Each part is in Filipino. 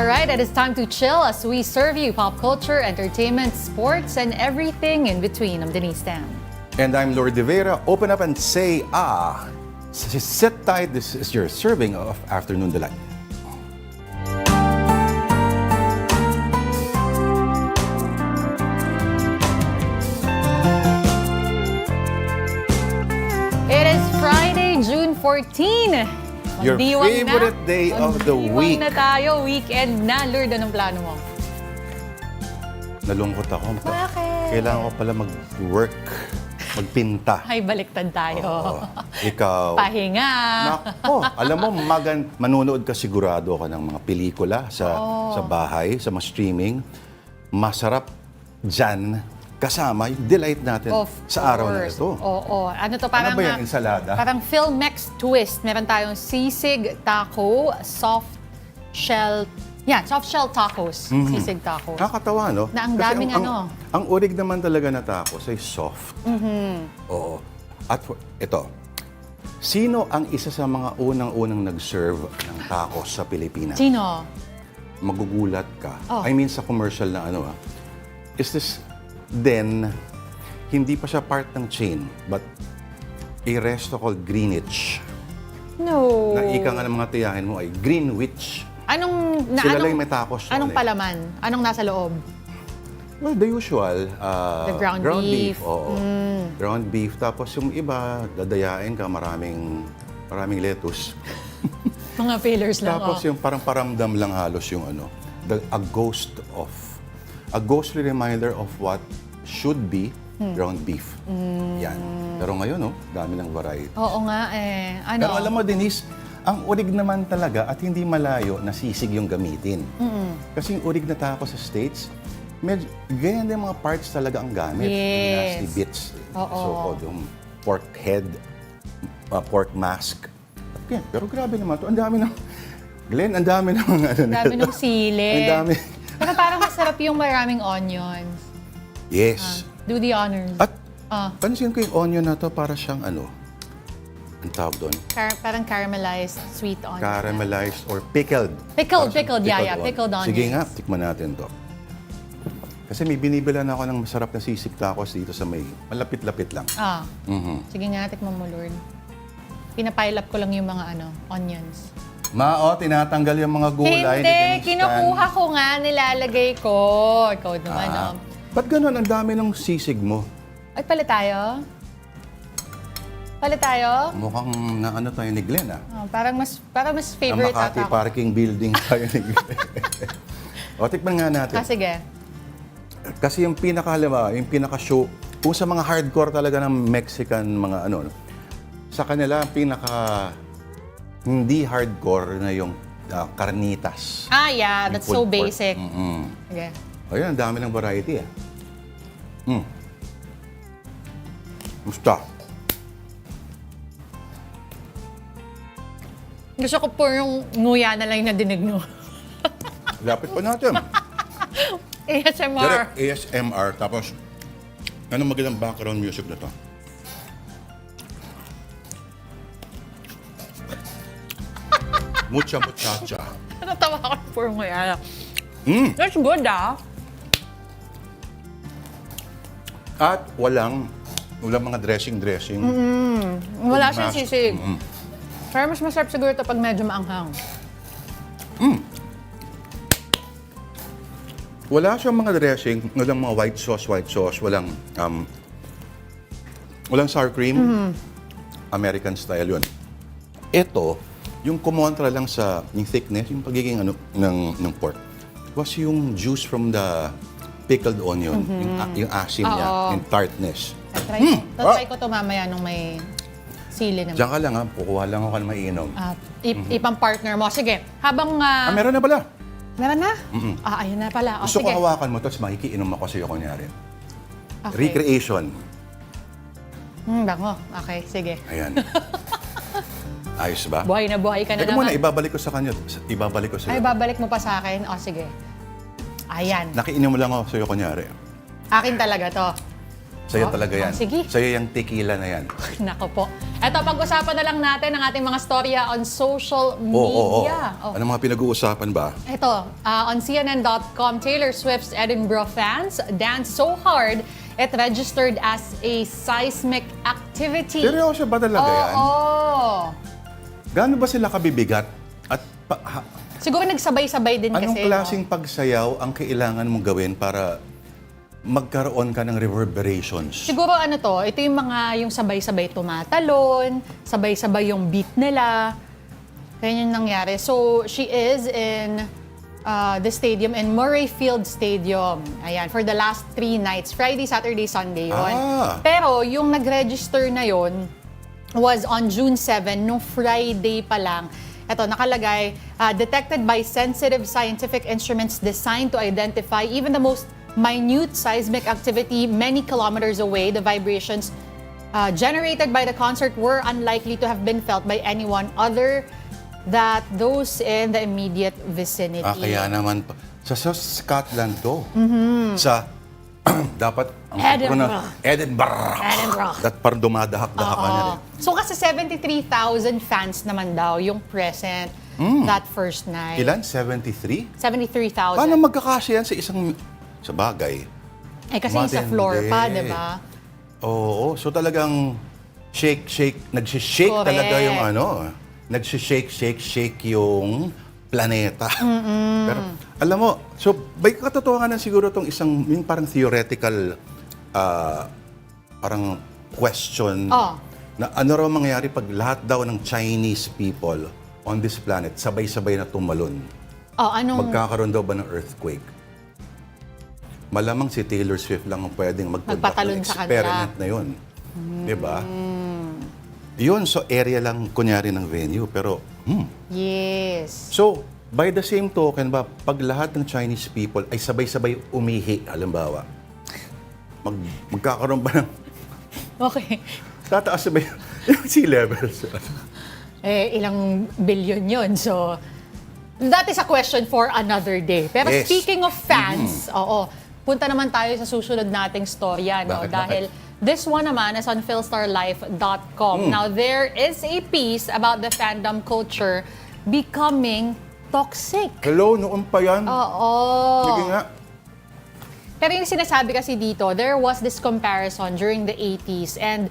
All right, it is time to chill as we serve you pop culture, entertainment, sports, and everything in between. I'm Denise. And I'm Lourd de Veyra. Open up and say, ah. Sit tight. This is your serving of Afternoon Delight. It is Friday, June 14. Your Magdiwang favorite day of the week. Magdiwang na tayo, weekend na. Lourd, anong plano mo? Nalungkot ako. Bakit? Kailangan ko pala mag-work, magpinta. Ay, baliktad tayo. Oo. Ikaw. Pahinga. Nako, alam mo, manonood ka sigurado ka ng mga pelikula sa bahay, sa mga streaming. Masarap dyan kasama yung delight natin sa araw na ito. Oo. Ano to, parang, ano ba yan, ensalada? Parang Filmex twist. Meron tayong sisig taco, soft shell tacos. Sisig tacos. Nakakatawa, no? Na ang Kasi daming ang urig naman talaga na tacos ay soft. Oo. At ito, sino ang isa sa mga unang-unang nag-serve ng tacos sa Pilipinas? Sino? Magugulat ka. Oh. I mean, sa commercial na is this then, hindi pa siya part ng chain, but a resto called Greenwich. No. Na ika nga ng mga tiyahin mo ay Greenwich. Sila lang may tacos. Anong palaman? Anong nasa loob? Well, the usual. The ground beef. Oo. Ground beef. Tapos yung iba, dadayain ka, maraming lettuce. Mga fillers lang. Tapos yung parang paramdam lang halos yung a ghostly reminder of what should be ground beef. Yan. Pero ngayon, dami ng variety. Oo nga eh. Pero alam mo, Denise, ang urig naman talaga at hindi malayo na sisig yung gamitin. Kasi yung urig na taco sa States, medyo ganyan din mga parts talaga ang gamit. Yes. Yung nasty bits. So-called yung pork head, pork mask. Okay, pero grabe naman to. Ang dami ng... Glenn, ang dami ng mga... Ang dami ng sili. Ang dami. Pero parang masarap yung maraming onions. Yes. Do the honors. At pansin ko yung onion na to para siyang ang tawag doon? Parang caramelized sweet onions. Caramelized or pickled. Pickled onions. Sige nga, tikman natin to. Kasi may binibilan ako ng masarap na sisig tacos dito sa may malapit-lapit lang. Sige nga, tikman mo, Lourd. Pinapile up ko lang yung mga onions. Tinatanggal yung mga gulay. Hindi, kinukuha ko nga, nilalagay ko. Ikaw naman, Ba't ganun? Ang dami ng sisig mo. Ay, pala tayo? Pala tayo? Mukhang naano tayo ni Glenn, parang mas favorite Ang Makati ata ako. Parking Building tayo ni Glenn. Tikman nga natin. Sige. Kasi yung pinaka-show, kung sa mga hardcore talaga ng Mexican mga sa kanila, hindi hardcore na yung carnitas. Yeah, that's so basic. Okay. Ayun, ang dami ng variety Musta? Gusto ko po yung nguya na lang na dinig mo. Lapit pa natin. ASMR. Direct ASMR. Tapos, anong magandang background music na to? Mucha muchacha. Natawa ko po yung nguya. That's good, At walang mga dressing. Wala siyang sisig. Pero mas masarap siguro ito pag medyo maanghang. Wala siyang mga dressing, walang mga white sauce, walang sour cream. American style yun. Ito, yung kumontra lang sa yung thickness, yung pagiging ng pork, was yung juice from the pickled onion, yung asim niya, yung tartness. Try ko ito mamaya nung may sili naman. Diyan ka lang kukuha lang ako ng mainom. Ipang partner mo. Sige, habang... meron na pala. Meron na? Ayun na pala. Gusto sige. ko hawakan mo, tapos makikiinom ako sa'yo kunyari. Okay. Recreation. Bango. Okay, sige. Ayan. Ayos ba? Buhay na buhay ka na Teka naman. muna, ibabalik ko sa kanya. Ibabalik ko sa'yo. Ay, babalik mo pa sa akin? Sige. Ayan. Nakiinom lang ako sa'yo kunyari. Akin talaga to. Sa'yo talaga yan. Sige. Sa'yo yung tequila na yan. Nako po. Eto, pag-usapan na lang natin ang ating mga storya on social Oo. media. Ano mga pinag-uusapan ba? Ito, on CNN.com, Taylor Swift's Edinburgh fans danced so hard it registered as a seismic activity. Seryoso ba talaga yan? Oo. Gaano ba sila kabibigat? At Siguro nagsabay-sabay din anong kasi. klaseng pagsayaw ang kailangan mong gawin para magkaroon ka ng reverberations? Siguro ito yung sabay-sabay tumatalon, sabay-sabay yung beat nila. Ganyan yung nangyari. So, she is in the stadium, in Murrayfield Stadium. Ayan, for the last 3 nights. Friday, Saturday, Sunday yun. Pero yung nag-register na yun was on June 7, nung Friday pa lang. Ito, nakalagay, detected by sensitive scientific instruments designed to identify even the most minute seismic activity many kilometers away. The vibrations generated by the concert were unlikely to have been felt by anyone other than those in the immediate vicinity. Kaya naman, sa Scotland to. Sa, dapat, Edinburgh. That parang dumadahak-dahak ka na rin. So kasi 73,000 fans naman daw yung present that first night. Ilan? 73? 73,000. Paano magkakasya yan sa isang... Sa bagay. Kasi sa floor pa, di ba? Oo. So talagang shake. Nagsishake Correct. talaga yung Nagsishake yung planeta. Pero alam mo, so may katotohanan siguro tong isang yung parang theoretical parang question na ano raw mangyayari pag lahat daw ng Chinese people on this planet sabay-sabay na tumalon. Magkakaroon daw ba ng earthquake? Malamang si Taylor Swift lang ang pwedeng magpatalon sa experiment na yun. Diba? Yun, so area lang kunyari ng venue. Pero, Yes. So, by the same token ba, pag lahat ng Chinese people ay sabay-sabay umihi, halimbawa, magkakaroon ba ng... Okay. Tataas ba yung sea levels? Ilang billion yun. So, that is a question for another day. Pero Yes. speaking of fans, punta naman tayo sa susunod nating storya. No? Bakit? Dahil this one naman is on philstarlife.com. Now, there is a piece about the fandom culture becoming toxic. Hello, noon pa yan. Oo. Sige nga. Pero yung sinasabi kasi dito, there was this comparison during the 80s and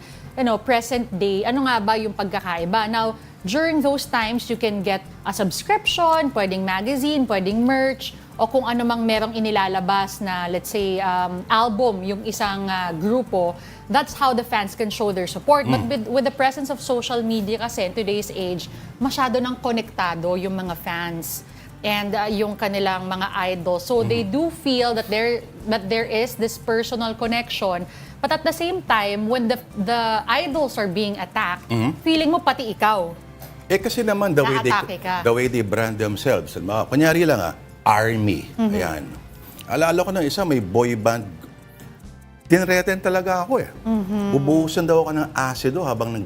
present day, ano nga ba yung pagkakaiba? Now, during those times, you can get a subscription, pwedeng magazine, pwedeng merch, o kung ano mang merong inilalabas na, let's say, album, yung isang grupo, that's how the fans can show their support. But with the presence of social media kasi in today's age, masyado nang konektado yung mga fans and yung kanilang mga idols. So they do feel that there is this personal connection. But at the same time, when the idols are being attacked, feeling mo pati ikaw. Kasi naman, the way they brand themselves. Kunyari lang Army. Ayan. Alala ko ng isa, may boy band. Tinreten talaga ako Bubuhusan daw ako ng asido habang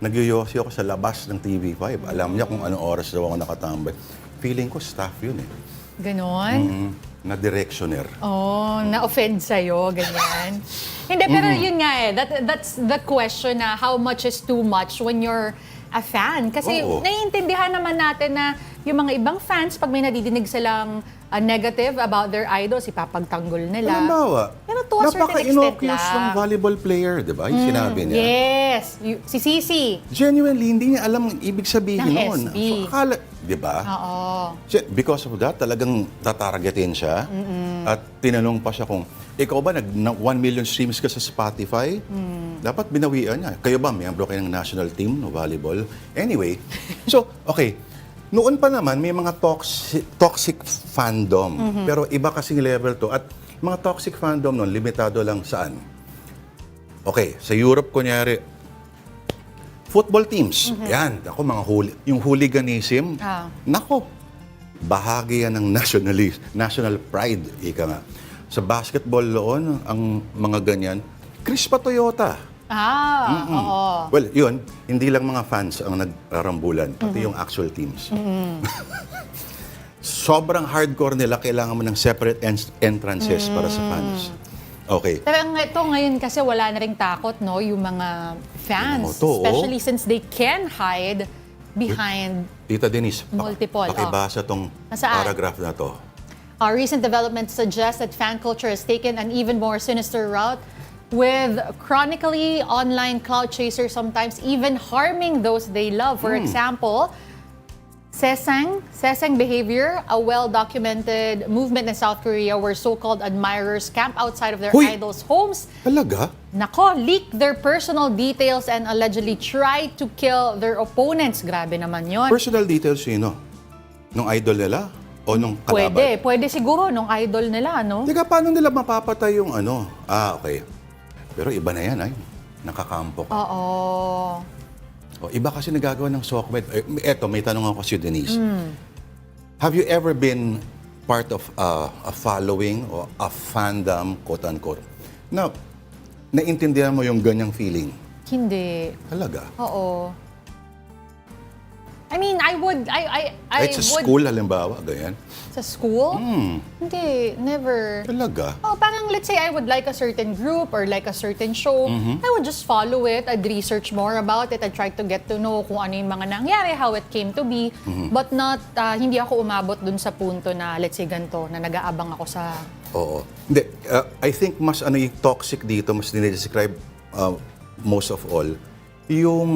nagyoyosi ako sa labas ng TV5. Alam niya kung anong oras daw ako nakatambay. Feeling ko staff yun Ganon? Na directioner. Na-offend sa'yo, ganyan. Hindi, pero yun nga that's the question na how much is too much when you're a fan. Kasi naiintindihan naman natin na yung mga ibang fans, pag may nadidinig silang negative about their idols, ipapagtanggol nila. Halimbawa, Pero to a certain extent napaka-innocuous ng volleyball player, di ba? Yung sinabi niya. Yes. Si Sisi. Genuinely, hindi niya alam ang ibig sabihin Ng noon. SB. So, akala, di ba? Oo. Because of that, talagang tatargetin siya. At tinanong pa siya kung, ikaw ba, 1 million streams ka sa Spotify? Dapat binawian niya. Kayo ba, miyembro kayo ng national team no volleyball? Anyway, so, okay. Noon pa naman, may mga toxic fandom. Pero iba kasing level to. At mga toxic fandom noon, limitado lang saan? Okay, sa Europe, kunyari, football teams. Yan, ako yung hooliganism. Nako, bahagi yan ng national pride, ika nga. Sa basketball noon, ang mga ganyan, Crispa Toyota. Oo. Well, yun, hindi lang mga fans ang nagrambulan, pati yung actual teams. Sobrang hardcore nila, kailangan mo ng separate entrances para sa fans. Okay. Pero ito ngayon kasi wala na ring takot, no? Yung mga fans. Tingnan mo to, Especially since they can hide behind Tita Denise, multiple. pakibasa tong Nasaan? paragraph na to. Recent developments suggest that fan culture has taken an even more sinister route, with chronically online cloud chasers sometimes even harming those they love. For example, Sesang behavior, a well-documented movement in South Korea where so-called admirers camp outside of their Huy! idols' homes. Talaga? Nako, leak their personal details and allegedly try to kill their opponents. Grabe naman yon. Personal details sino? Nung idol nila? O nung kalaban? Pwede siguro nung idol nila, no? Teka, paano nila mapapatay yung ano? Okay. Pero iba na yan, ay. Nakakampo ka. Oo. O, iba kasi nagagawa ng sockbite. Eto, may tanong ako si Denise. Have you ever been part of a following or a fandom, quote-unquote? Now, naintindihan mo yung ganyang feeling? Hindi. Talaga? Oo. I mean, I would... Kahit sa school, halimbawa, ganyan? Sa school? Hindi, never. Talaga? Oh, parang let's say I would like a certain group or like a certain show, I would just follow it, I'd research more about it, I'd try to get to know kung ano yung mga nangyari, how it came to be, but not, hindi ako umabot dun sa punto na let's say ganito, na nag-aabang ako sa... Oo. Hindi, I think mas ano yung toxic dito, mas dinidescribe most of all, yung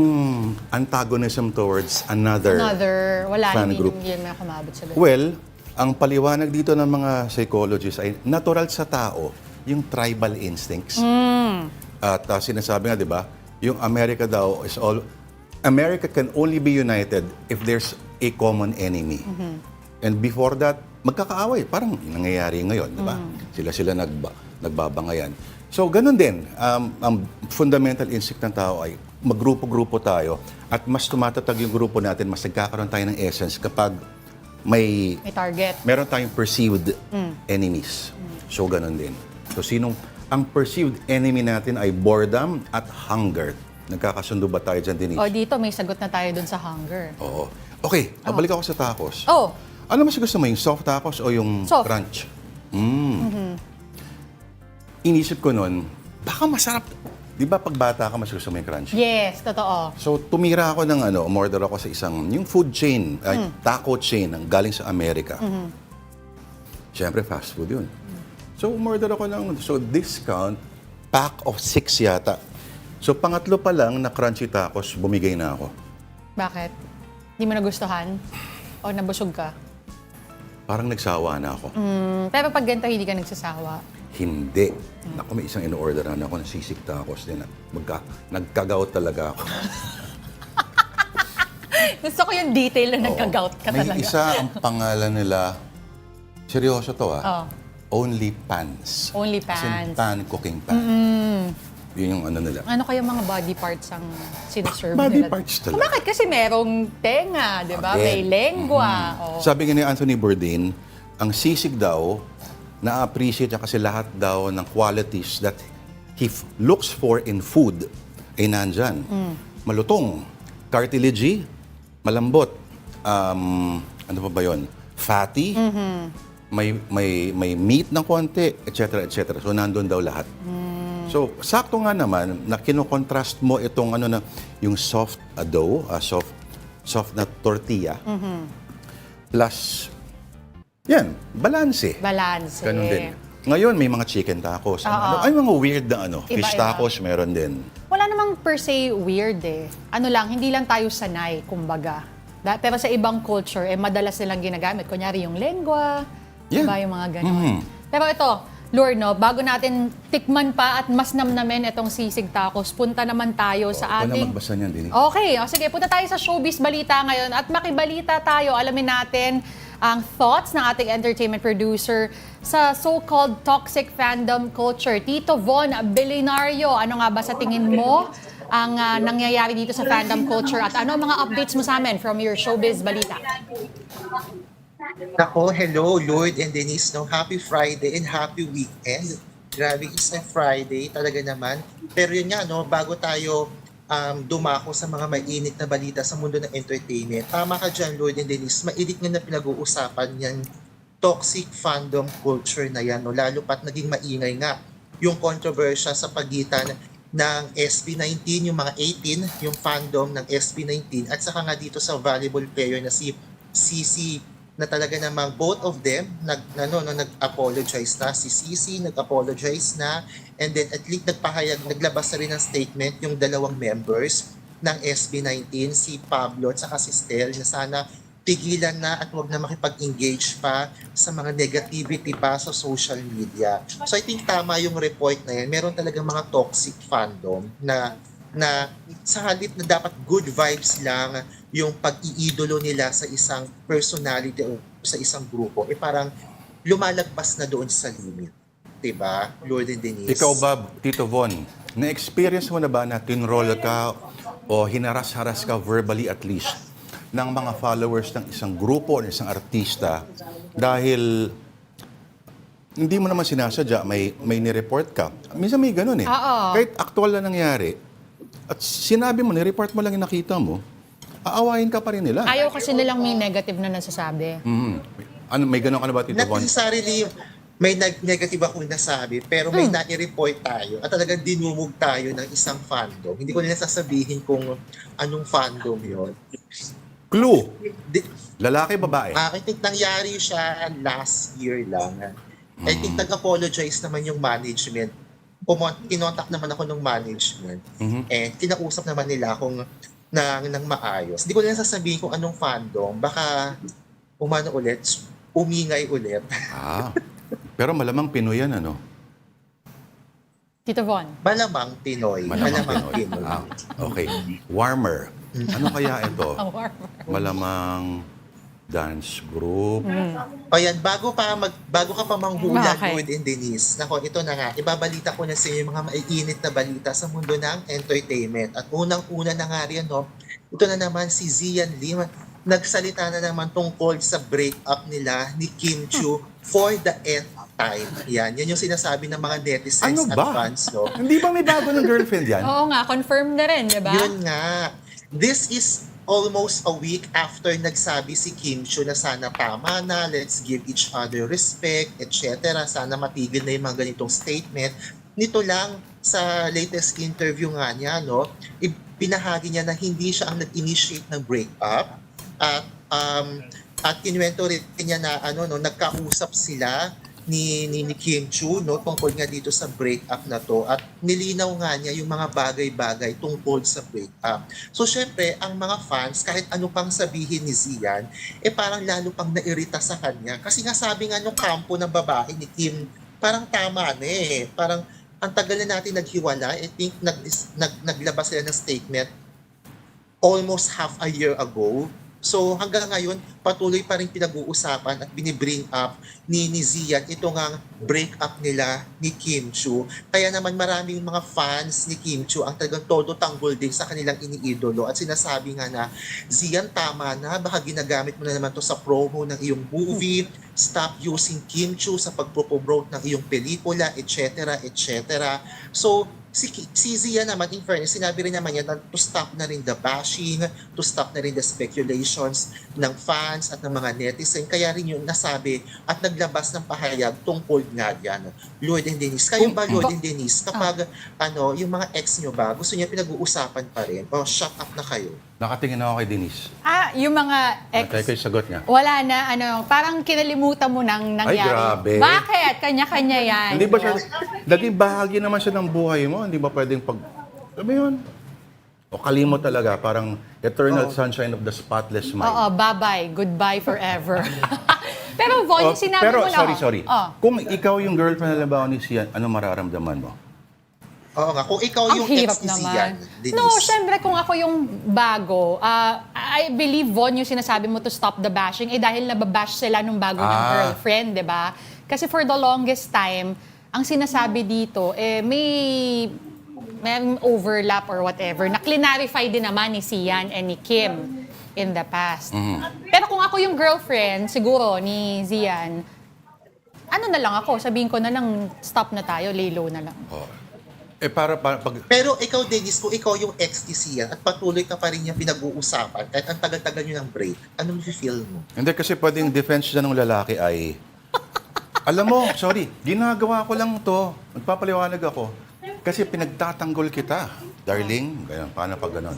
antagonism towards another wala, fan hindi group. ako umabot sa ganito. Well, ang paliwanag dito ng mga psychologists ay natural sa tao yung tribal instincts. At sinasabi nga, di ba, yung America daw is all... America can only be united if there's a common enemy. And before that, magkakaaway. Parang nangyayari ngayon, di ba? Sila nagbabangayan. So, ganun din. Ang fundamental instinct ng tao ay maggrupo-grupo tayo at mas tumatatag yung grupo natin, mas nagkakaroon tayo ng essence kapag may target. Meron tayong perceived enemies. So, ganun din. So, ang perceived enemy natin ay boredom at hunger. Nagkakasundo ba tayo dyan, Denise? O, dito may sagot na tayo dun sa hunger. Oo. Okay, pabalik ako sa tacos. Oh, Ano mas gusto mo, yung soft tacos o yung Soft. crunch? Inisip ko nun, baka masarap. Di ba pag bata ka, mas gusto mo yung crunch? yes, totoo. So, tumira ako ng umorder ako sa yung food chain, taco chain, ang galing sa Amerika. Siyempre, fast food yun. So, umorder ako discount, pack of 6 yata. So, pangatlo pa lang na crunchy tacos, bumigay na ako. Bakit? Hindi mo nagustuhan? O nabusog ka? Parang nagsawa na ako. Pero pag ganito, hindi ka nagsasawa. Hindi. Ako, may isang in-orderan ako ng sisig tacos din. Nagkagaw talaga ako. Gusto ko yung detail na nagka-gout ka talaga. May isa, ang pangalan nila, seryoso to Only Pans. Only As in Pans. pan, cooking pan. Yun yung ano nila. Ano kaya mga body parts ang sinaserve Body nila? parts talaga. Bakit? Kasi merong tenga, di ba? May Again. lengua. Oh. Sabi nga ni Anthony Bourdain, ang sisig daw, na-appreciate niya kasi lahat daw ng qualities that he looks for in food ay nandyan. Malutong, cartilagey, malambot, ano pa ba yun? Fatty, may meat ng konti, etc. etc. So, nandun daw lahat. So, sakto nga naman na kinokontrast mo itong yung soft dough, soft na tortilla, plus, yan, balanse. Balanse. Ganun din. Ngayon, may mga chicken tacos. Ay, mga weird na fish Iba-iba. tacos, meron din. Wala namang per se weird eh. Ano lang, hindi lang tayo sanay, kumbaga. Pero sa ibang culture, madalas nilang ginagamit. Kunyari yung lengua, Yan. diba yung mga ganun. Pero ito, Lourd, bago natin tikman pa at mas namnamin itong sisig tacos, punta naman tayo sa Ikaw na ating... magbasa niyan, Denise. Okay, sige, punta tayo sa showbiz balita ngayon at makibalita tayo. Alamin natin ang thoughts ng ating entertainment producer sa so-called toxic fandom culture. Tito Von Belenario, ano nga ba sa tingin mo ang nangyayari dito sa fandom culture at ano ang mga updates mo sa amin from your showbiz balita? Nako, hello, Lourd and Denise. No, happy Friday and happy weekend. Grabe sa Friday, talaga naman. Pero yun nga, bago tayo dumako sa mga mainit na balita sa mundo ng entertainment, tama ka dyan, Lourd and Denise, mainit nga na pinag-uusapan yan, toxic fandom culture na yan, lalo pat naging maingay nga yung controversya sa pagitan ng SB19, yung mga 18, yung fandom ng SB19, at saka nga dito sa volleyball player na si CC, na talaga namang both of them nag-apologize na. Si CC nag-apologize na, and then at least naglabas na rin ng statement yung dalawang members ng SB19, si Pablo at saka si Stel, na sana pigilan na at wag na makipag-engage pa sa mga negativity pa sa social media. So I think tama yung report na yan. Meron talaga mga toxic fandom na sa halip na dapat good vibes lang yung pag-iidolo nila sa isang personality o sa isang grupo, parang lumalagpas na doon sa limit. Diba, Lourd and Denise? Ikaw ba, Tito Von, na-experience mo na ba na tinroll ka o hinaras-haras ka verbally at least ng mga followers ng isang grupo o ng isang artista dahil hindi mo naman sinasadya, may nireport ka. Minsan may ganun eh. Oo. Kahit actual na nangyari, at sinabi mo, nireport mo lang yung nakita mo, aawayin ka pa rin nila. Ayaw kasi nilang may negative na nasasabi. Ano, may ganun ka na ba, Tito Not Von? necessarily may negative akong nasabi, pero may nai-report tayo at talagang dinumog tayo ng isang fandom. Hindi ko nila sasabihin kung anong fandom yon. Clue! Lalaki, babae? I think nangyari siya last year lang. I think nag-apologize naman yung management. Kinontak naman ako ng management. And kinausap naman nila akong ng maayos. Hindi ko nila sasabihin kung anong fandom. Baka umingay ulit. Pero malamang Pinoy yan, ano? Tito Von. Malamang Pinoy. Malamang Pinoy. Okay. Warmer. Ano kaya ito? Ang warmer. Malamang dance group. O yan, bago ka pa manghula, Okay. Lourd and Denise, nako, ito na nga, ibabalita ko na sa inyo yung mga maiinit na balita sa mundo ng entertainment. At unang-una na nga rin, ito na naman si Zian Lim, nagsalita na naman tungkol sa breakup nila ni Kim Chiu for the nth time. Yan yung sinasabi ng mga netizens Ano at ba? fans, no? Hindi ba may bago ng girlfriend yan? Oo nga, confirm na rin, di ba? Yun nga. This is almost a week after nagsabi si Kim Chiu na sana tama na, let's give each other respect, etc. Sana matigil na yung mga ganitong statement. Nito lang, sa latest interview nga niya, no, binahagi niya na hindi siya ang nag-initiate ng breakup. At kinuwento rin niya na nagkausap sila ni Kim Chiu, no, tungkol nga dito sa breakup na to, at nilinaw nga niya yung mga bagay-bagay tungkol sa breakup. So syempre, ang mga fans, kahit ano pang sabihin ni Zian, parang lalo pang nairita sa kanya. Kasi nga sabi nga nung kampo ng babae ni Kim, parang tama na eh. Parang ang tagal na natin naghiwala. I think naglabas sila ng statement almost half a year ago. So hanggang ngayon, patuloy pa rin pinag-uusapan at binibring up ni Zian ito ngang break-up nila ni Kim Chiu. Kaya naman maraming mga fans ni Kim Chiu ang talagang todo tanggol din sa kanilang iniidolo at sinasabi nga na, Zian, tama na, baka ginagamit mo na naman to sa promo ng iyong movie, stop using Kim Chiu sa pagpropromote ng iyong pelikula, etc. etc. So si Zian naman, in fairness, sinabi rin naman niya na to stop na rin the bashing, to stop na rin the speculations ng fans at ng mga netizen. Kaya rin yung nasabi at naglabas ng pahayag tungkol nga yan. Lourd and Denise, kayo ba, Lourd and Denise, kapag yung mga ex nyo ba, gusto niya pinag-uusapan pa rin o shut up na kayo? Nakatingin ako kay Denise. Yung mga ex, Tayo kayo sagot nga. wala na, parang kinalimutan mo nang nangyari. Ay, grabe. Bakit? Kanya-kanya yan. Hindi ba siya, naging bahagi naman siya ng buhay mo? Hindi ba pwedeng alam mo yun? O kalimot talaga, parang eternal sunshine of the spotless mind. Oo, bye-bye. Goodbye forever. Pero Von, yung sinabi pero, mo na. sorry. Kung ikaw yung girlfriend na labaw ni Sian, ano mararamdaman mo? Oo nga, kung ikaw Ang yung hirap ex ni Zian, naman. Denise. No, syempre kung ako yung bago, I believe, Von, yung sinasabi mo to stop the bashing, dahil nababash sila nung bago ng girlfriend, di ba? Kasi for the longest time, ang sinasabi dito, may overlap or whatever, na clarify din naman ni Sian and ni Kim in the past. Pero kung ako yung girlfriend, siguro, ni Zian, na lang ako, sabihin ko na lang, stop na tayo, lay low na lang. Pag... Pero ikaw, Denise, kung ikaw yung ex ni Zian at patuloy ka pa rin niya pinag-uusapan, kahit ang tagal-tagal nyo ng break, anong feel mo? Hindi kasi pwedeng defense siya ng lalaki ay Alam mo, sorry, ginagawa ko lang to. Magpapaliwanag ako. Kasi pinagtatanggol kita. Darling, ganyan, paano pag ganon?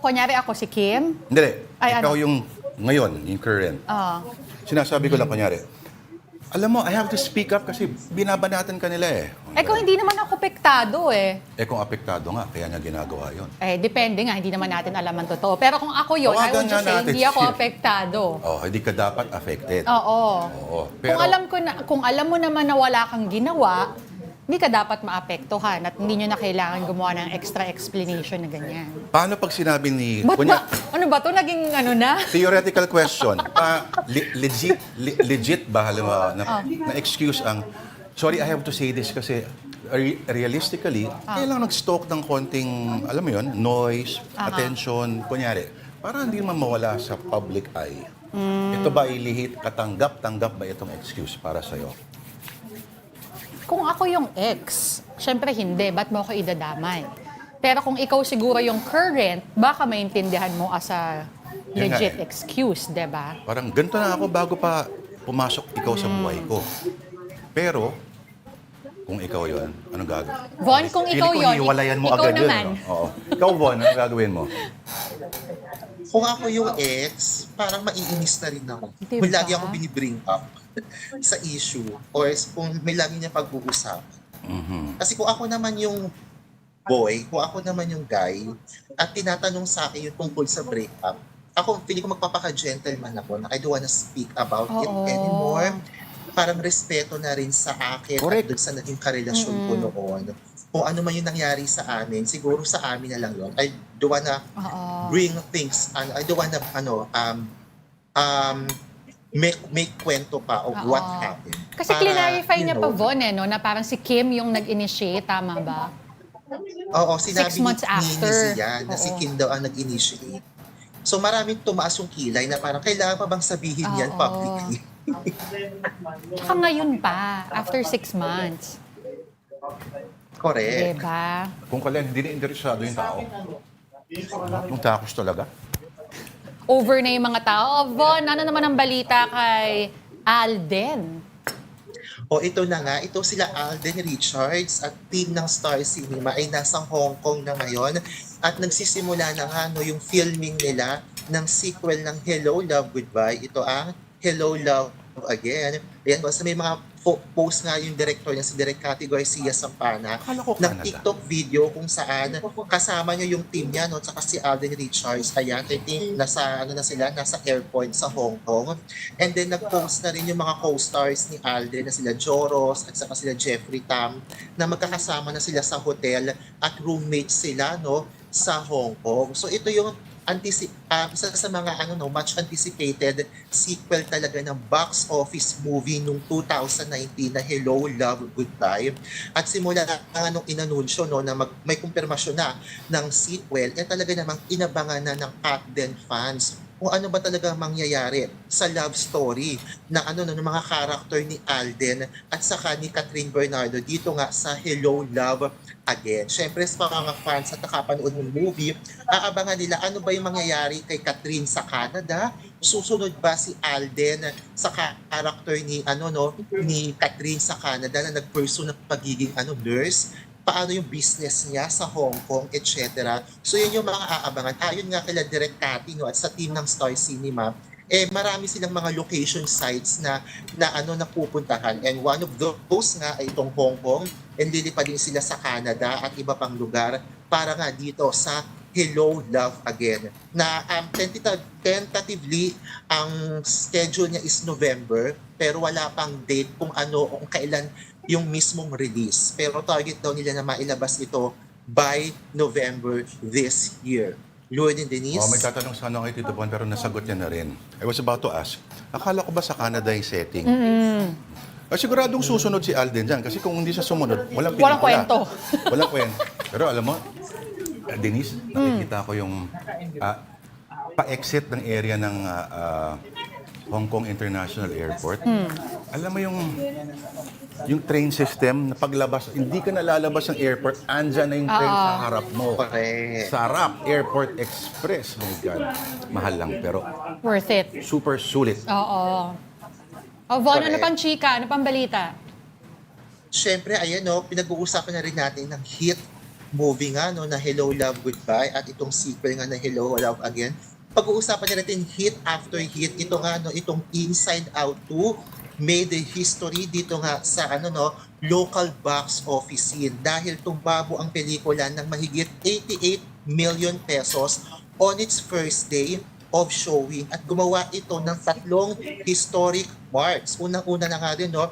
Kunyari ako si Kim. Hindi, Ay, ikaw ano? yung ngayon, yung current. Sinasabi ko lang, kunyari, alam mo, I have to speak up kasi binabanatan ka nila eh. Kung hindi naman ako apektado eh. Kung apektado nga, kaya niya ginagawa yun. Depende nga, hindi naman natin alam ang totoo. Pero kung ako yun, I Tawagan would just nga say, natin hindi ako siya. apektado. Hindi ka dapat affected. Oo. Oo. Pero, Kung alam mo naman na wala kang ginawa, hindi ka dapat maapektuhan at hindi nyo na kailangan gumawa ng extra explanation na ganyan. paano pag sinabi ni... Ano ba to? Naging ano na? Theoretical question. Legit ba halimbawa na excuse ang sorry, I have to say this kasi realistically, kailangan nag-stock ng konting, alam mo yun, noise, attention, kunyari, para hindi man mawala sa public eye. Ito ba ilihit, tanggap ba itong excuse para sa'yo? Kung ako yung ex, syempre hindi. Ba't mo ako idadamay? Pero kung ikaw siguro yung current, baka maintindihan mo as a Yun nga legit eh. excuse, di ba? Parang ganito na ako bago pa pumasok ikaw sa buhay ko. Pero, kung ikaw yon, anong gagawin? Von, kung ikaw Feeling ko yun, hiwalayan mo ikaw agad yun. naman. No? Oo. Ikaw, Von, anong gagawin mo? Kung ako yung ex, parang maiinis na rin ako. Diba? Kung lagi ako binibring up sa issue or kung may lagi niya pag-uusap. Kasi kung ako naman yung boy, kung ako naman yung guy, at tinatanong sa akin yung tungkol sa breakup, ako, feeling ko magpapaka-gentleman ako na I don't wanna speak about it anymore. Parang respeto na rin sa akin Correct. at dun sa naging karelasyon ko noon. Kung ano man yung nangyari sa amin, siguro sa amin na lang yun. I don't wanna bring things, I don't wanna, make kwento pa of what happened. Kasi clarify niya pa, Von, no, na parang si Kim yung nag-initiate, tama ba? Oo, sinabi 6 months ni after. Siya na si Kim daw ang nag-initiate. So maraming tumaas yung kilay na parang kailangan pa bang sabihin yan publicly? Tsaka ngayon pa, after 6 months. Correct. Diba? Kung kailan hindi na interesado yung tao. Yung takos talaga. Over na yung mga tao. Von, ano naman ang balita kay Alden? O ito na nga, ito sila Alden Richards at team ng Star Cinema ay nasa Hong Kong na ngayon at nagsisimula na nga yung filming nila ng sequel ng Hello, Love, Goodbye. Ito ang Hello, Love Again. Ayan, basta may mga post nga yung director niya, si Direk Cathy Garcia Sampana, Akala ko ng Canada. TikTok video kung saan kasama niya yung team niya, no, tsaka si Alden Richards. Ayan, I think nasa airport sa Hong Kong. And then nag-post na rin yung mga co-stars ni Alden na sila Joros at saka sila Jeffrey Tam na magkakasama na sila sa hotel at roommates sila, no, sa Hong Kong. So ito yung isa sa mga much anticipated sequel talaga ng box office movie nung 2019 na Hello, Love, Goodbye. At simula na nung inanunsyo na may kumpirmasyon na ng sequel, talaga namang inabangan na ng Patden fans kung ano ba talaga mangyayari sa love story ng ng mga karakter ni Alden at saka ni Catherine Bernardo dito nga sa Hello, Love Again. Siyempre sa mga fans at nakapanood ng movie, aabangan nila ano ba yung mangyayari kay Catherine sa Canada. Susunod ba si Alden sa karakter ni ni Catherine sa Canada na nag-pursue ng pagiging nurse? Paano yung business niya sa Hong Kong, etc. So yun yung mga aabangan. Ayon nga kila Direk Cathy at sa team ng Star Cinema, marami silang mga location sites na napupuntahan. And one of those nga ay itong Hong Kong, and lilipad din sila sa Canada at iba pang lugar para nga dito sa Hello, Love Again. Na tentatively, ang schedule niya is November, pero wala pang date kung kailan yung mismong release. Pero target daw nila na mailabas ito by November this year. Lourd and Denise? May tatanong sana kay Tito Bon pero nasagot niya na rin. I was about to ask, akala ko ba sa Canada yung setting? Siguradong susunod si Alden dyan kasi kung hindi siya sumunod, walang pelikula. Walang kwento. Walang kwento. Pero alam mo, Denise, nakikita ko yung pa-exit ng area ng Hong Kong International Airport. Alam mo yung train system na paglabas, hindi ka nalalabas ng airport, andyan na yung train sa harap mo. Correct. Sa harap, Airport Express. My God, mahal lang pero Worth it. super sulit. Oo. Von, ano Correct. pang chika? Ano pang balita? Siyempre, ayan no, pinag-uusapan na rin natin ng hit movie nga no, na Hello, Love, Goodbye at itong sequel nga na Hello, Love Again. Pag-uusapan na natin hit after hit. Ito nga no, itong Inside Out 2 made a history dito nga sa ano no, local box office scene dahil tumbabo ang pelikula ng mahigit 88 million pesos on its first day of showing at gumawa ito ng tatlong historic marks. Unang-una na nga rin no,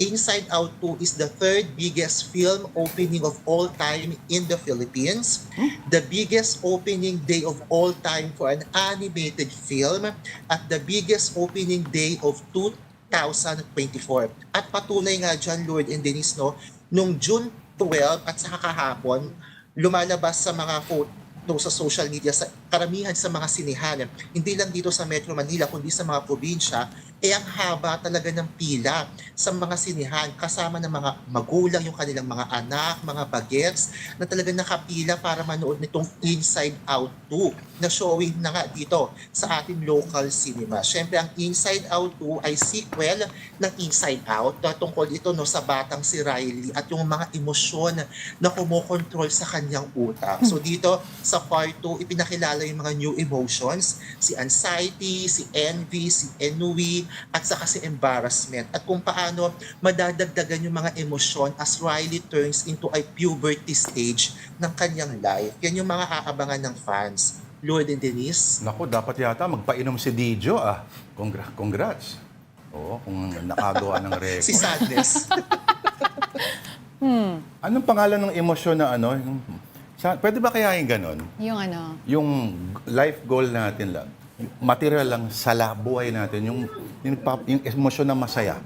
Inside Out 2 is the third biggest film opening of all time in the Philippines, the biggest opening day of all time for an animated film, at the biggest opening day of 2024. At patunay nga dyan, Lourd and Denise, no, nung June 12 at saka kahapon, lumalabas sa mga photo sa social media, sa karamihan sa mga sinihan, hindi lang dito sa Metro Manila, kundi sa mga probinsya, ang haba talaga ng pila sa mga sinihan, kasama ng mga magulang, yung kanilang mga anak, mga bagets, na talagang nakapila para manood nitong Inside Out 2, na showing na nga dito sa ating local cinema. Siyempre, ang Inside Out 2 ay sequel ng Inside Out, na tungkol ito no, sa batang si Riley at yung mga emosyon na kumokontrol sa kanyang utak. So dito, sa part 2, ipinakilala yung mga new emotions, si anxiety, si envy, si ennui, at saka si embarrassment. At kung paano madadagdagan yung mga emosyon as Riley turns into a puberty stage ng kanyang life. Yan yung mga aabangan ng fans. Lourd and Denise? Naku, dapat yata magpainom si Dijo ah. Congrats. Oo, kung nakagawa ng record. Si Sadness. Anong pangalan ng emosyon na ano? Pwede ba kaya yung ganon? Yung ano? Yung life goal natin lang, material lang sa buhay natin, yung emosyon na masaya.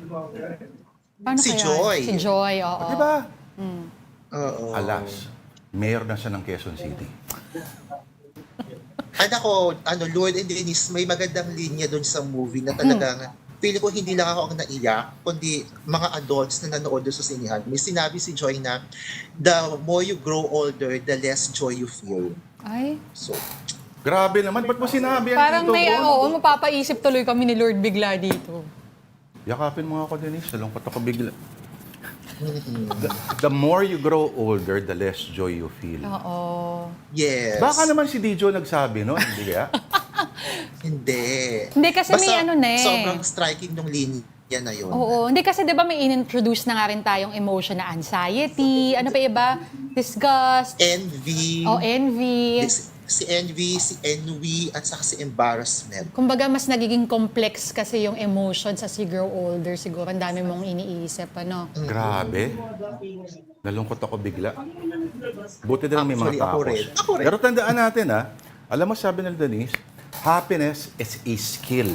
Paano Si kaya? Joy. Si Joy, oo. Di ba? Oo. Alas, mayor na siya ng Quezon City. Anak ko, Lourd and Denise, may magandang linya doon sa movie na talagang feeling ko hindi lang ako ang naiyak, kundi mga adults na nanood doon sa sinihan. May sinabi si Joy na, the more you grow older, the less joy you feel. Ay, So, Grabe naman, ba't mo sinabi yan parang dito? may, Bon? mapapaisip tuloy kami ni Lourd bigla dito. Yakapin mo nga ako, Denise. Salungkot ako bigla. The more you grow older, the less joy you feel. Oo. yes. Baka naman si Dijo nagsabi, no? Hindi kaya? Hindi. Hindi, kasi may ano na eh. Sobrang striking nung linya na yun. Oo, hindi kasi 'di ba may in-introduce na nga rin tayong emotion na anxiety, ano pa iba? Disgust, Envy. envy. Si envy, si ennui, at saka si embarrassment. Kumbaga mas nagiging complex kasi yung emotions as you grow older. Siguro ang dami mong iniisip, ano? Grabe. Nalungkot ako bigla. Buti na lang may mga Actually, ako tapos. rin. Ako rin. Pero tandaan natin, alam mo sabi ni Denise, happiness is a skill.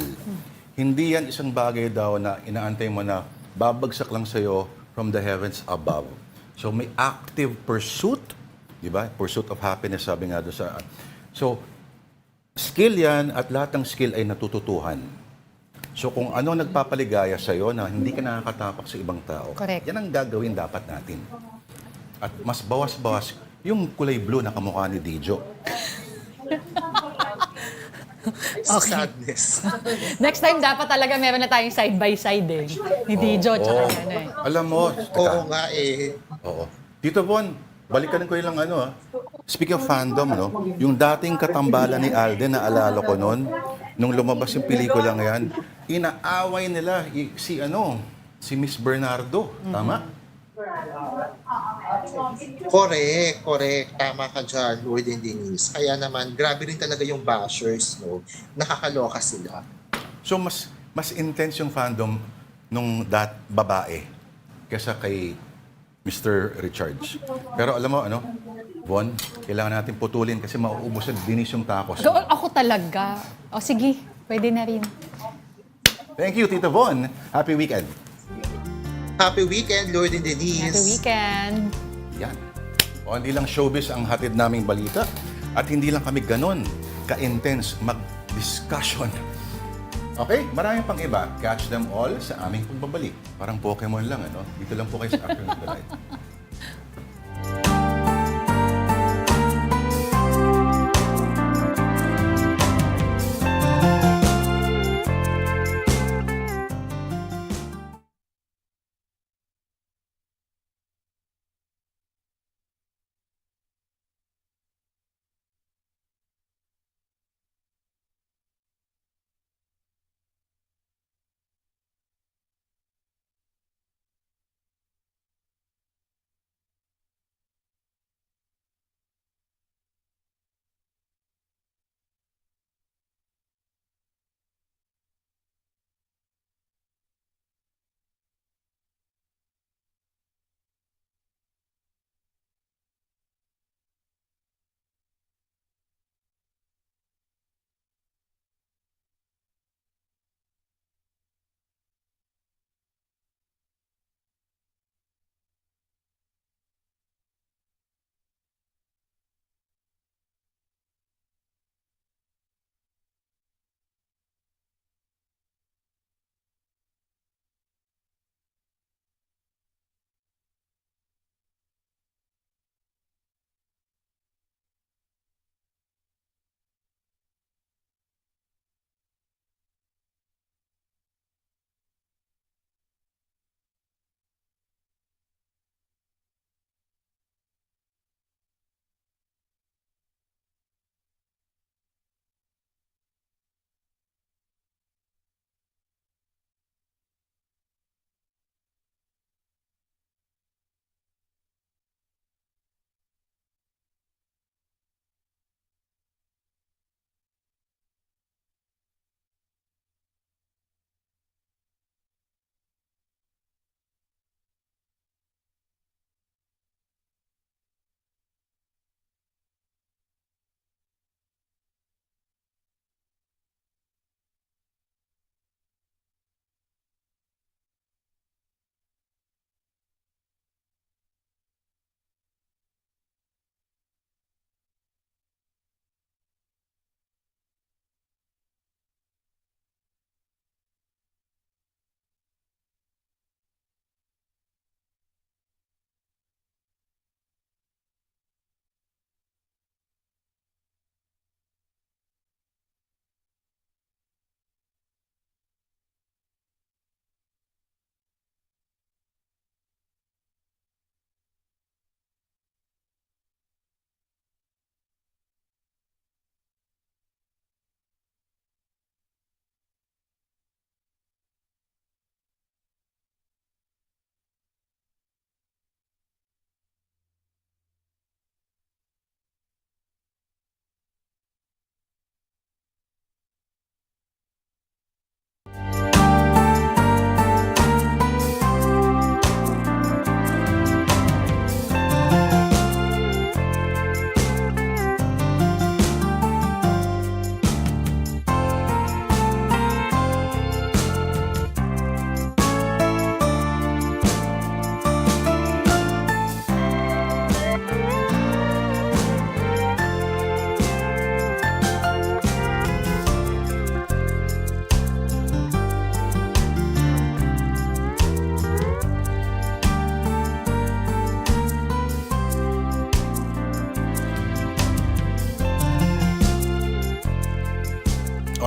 Hindi yan isang bagay daw na inaantay mo na babagsak lang sa'yo from the heavens above. So may active pursuit, di ba? Pursuit of happiness, sabi nga doon sa... So, skill yan at lahat ng skill ay natututuhan. So kung ano nagpapaligaya sa'yo na hindi ka nakakatapak sa ibang tao, Correct. yan ang gagawin dapat natin. At mas bawas-bawas yung kulay blue na kamukha ni Dijo. Okay. Sadness. Next time dapat talaga meron na tayong side by side eh. Ni Dijo tsaka Oo. ano eh. Alam mo, Oo nga eh. Oo. Tito Von, balikan ko yung lang Speaking of fandom, no? Yung dating katambalan ni Alden, naalala ko noon, nung lumabas yung pelikula ngayon, inaaway nila si Miss Bernardo. Tama? Correct. Tama ka dyan, Lourd and Denise. Kaya naman, grabe rin talaga yung bashers, no? Nakakaloka sila. So, mas intense yung fandom nung babae kesa kay Mr. Richards. Pero alam mo, Von, kailangan natin putulin kasi mauubos na Denise yung tapos. Ako talaga. O sige, pwede na rin. Thank you, Tito Von. Happy weekend. Happy weekend, Lourd and Denise. Happy weekend. Yan. O hindi lang showbiz ang hatid naming balita at hindi lang kami ganon ka-intense mag-discussion. Okay, maraming pang iba. Catch them all sa aming pagbabalik. Parang Pokemon lang, Dito lang po kayo sa Afternoon Delight.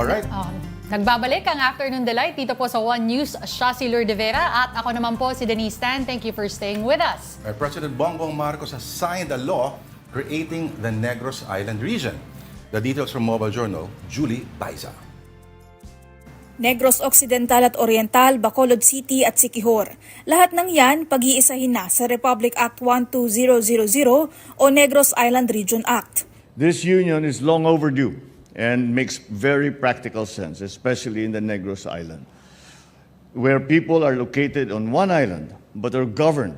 Alright. Nagbabalik ang Afternoon Delight dito po sa One News. Siya si Lourd at ako naman po si Denise. Thank you for staying with us. President Bongbong Marcos has signed a law creating the Negros Island region. The details from Mobile Journal, Julie Baiza. Negros Occidental at Oriental, Bacolod City at Siquijor. Lahat ng yan pag-iisahin na sa Republic Act 12000 o Negros Island Region Act. This union is long overdue and makes very practical sense, especially in the Negros Island, where people are located on one island but are governed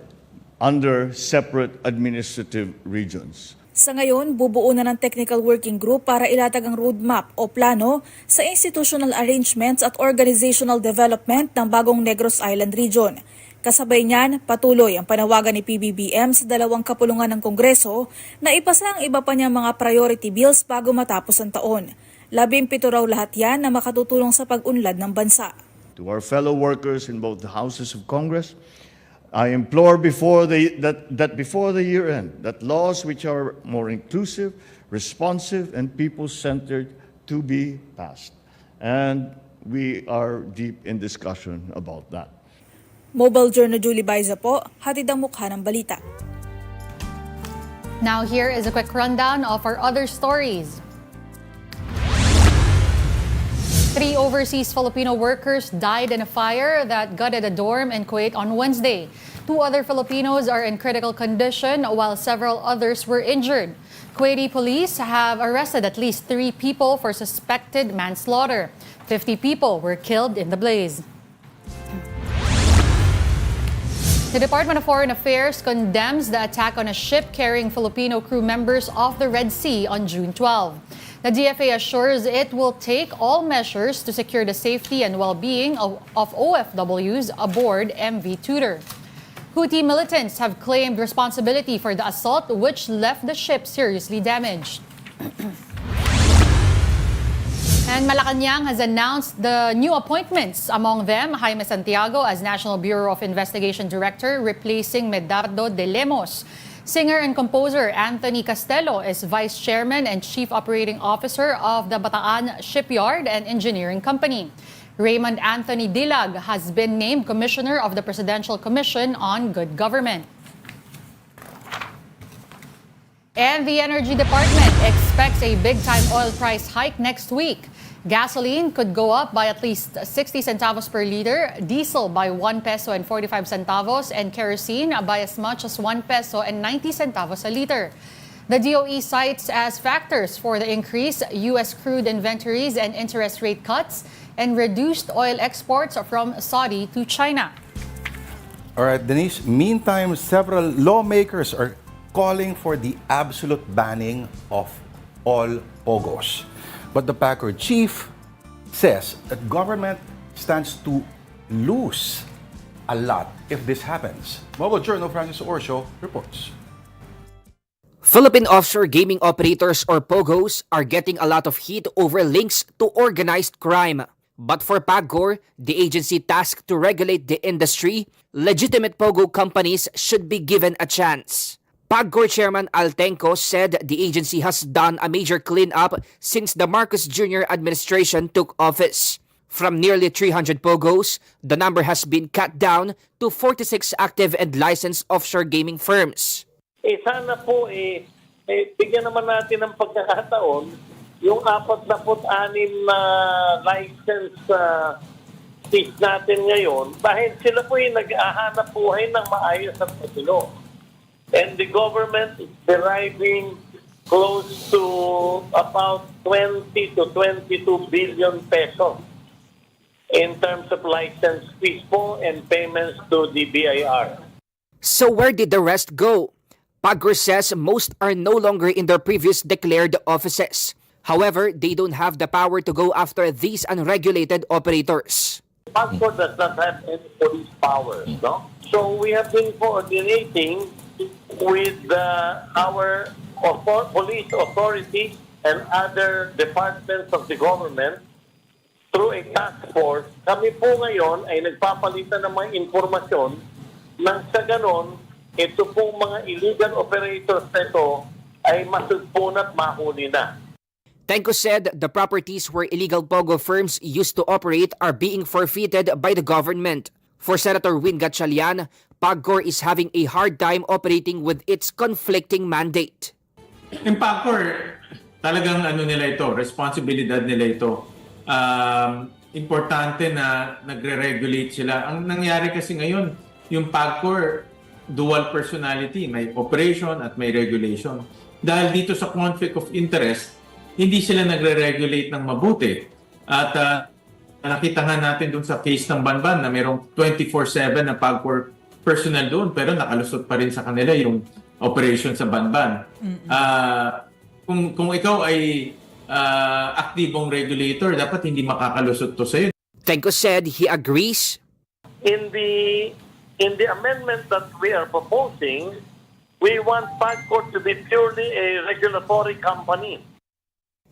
under separate administrative regions. Sa ngayon, bubuo na ng technical working group para ilatag ang roadmap o plano sa institutional arrangements at organizational development ng bagong Negros Island region. Kasabay niyan, patuloy ang panawagan ni PBBM sa dalawang kapulungan ng Kongreso na ipasa ang iba pa niyang mga priority bills bago matapos ang taon. 17 raw lahat yan na makatutulong sa pag-unlad ng bansa. To our fellow workers in both the houses of Congress, I implore before the year end that laws which are more inclusive, responsive, and people-centered to be passed. And we are deep in discussion about that. Mobile Journal Julie Baiza po, hatid ang mukha ng balita. Now here is a quick rundown of our other stories. 3 overseas Filipino workers died in a fire that gutted a dorm in Kuwait on Wednesday. 2 other Filipinos are in critical condition while several others were injured. Kuwaiti police have arrested at least 3 people for suspected manslaughter. 50 people were killed in the blaze. The Department of Foreign Affairs condemns the attack on a ship carrying Filipino crew members off the Red Sea on June 12. The DFA assures it will take all measures to secure the safety and well-being of OFWs aboard MV Tudor. Houthi militants have claimed responsibility for the assault, which left the ship seriously damaged. And Malacanang has announced the new appointments, among them Jaime Santiago as National Bureau of Investigation Director, replacing Medardo de Lemos. Singer and composer Anthony Castelo is Vice Chairman and Chief Operating Officer of the Bataan Shipyard and Engineering Company. Raymond Anthony Dilag has been named Commissioner of the Presidential Commission on Good Government. And the Energy Department expects a big-time oil price hike next week. Gasoline could go up by at least 60 centavos per liter, diesel by 1 peso and 45 centavos, and kerosene by as much as 1 peso and 90 centavos a liter. The DOE cites as factors for the increase U.S. crude inventories and interest rate cuts and reduced oil exports from Saudi to China. All right, Denise. Meantime, several lawmakers are calling for the absolute banning of all POGOs. But the PACOR chief says that government stands to lose a lot if this happens. Mobile Journal Francis Orsho reports. Philippine offshore gaming operators or POGOs are getting a lot of heat over links to organized crime. But for PAGCOR, the agency tasked to regulate the industry, legitimate POGO companies should be given a chance. PAGCOR Chairman Altenco said the agency has done a major cleanup since the Marcos Jr. administration took office. From nearly 300 POGOs, the number has been cut down to 46 active and licensed offshore gaming firms. Sana po bigyan naman natin ng pagkakataon yung 46 na license fees natin ngayon dahil sila po nag-ahanap buhay ng maayos at matino. And the government is deriving close to about 20 to 22 billion pesos in terms of license fees po and payments to the BIR. So where did the rest go? PAGCOR says most are no longer in their previous declared offices. However, they don't have the power to go after these unregulated operators. PAGCOR does not have any police powers, no? So we have been coordinating with our police authority and other departments of the government through a task force. Kami po ngayon ay nagpapalitan ng mga informasyon nang sa ganon, ito pong mga illegal operators na ito ay masugpon at mahuli na. Tenko said the properties where illegal POGO firms used to operate are being forfeited by the government. For Senator Win Gatchalian, PAGCOR is having a hard time operating with its conflicting mandate. Yung PAGCOR, talagang nila ito, responsibilidad nila ito. Importante na nagre-regulate sila. Ang nangyari kasi ngayon, yung PAGCOR, dual personality, may operation at may regulation. Dahil dito sa conflict of interest, hindi sila nagre-regulate ng mabuti. At nakita nga natin doon sa case ng Banban na mayroong 24/7 na PAGCOR personnel doon pero nakalusot pa rin sa kanila yung operation sa Banban. Kung ikaw ay aktibong regulator, dapat hindi makakalusot to sa'yo. Tenko said he agrees. In the amendment that we are proposing, we want PAGCOR to be purely a regulatory company.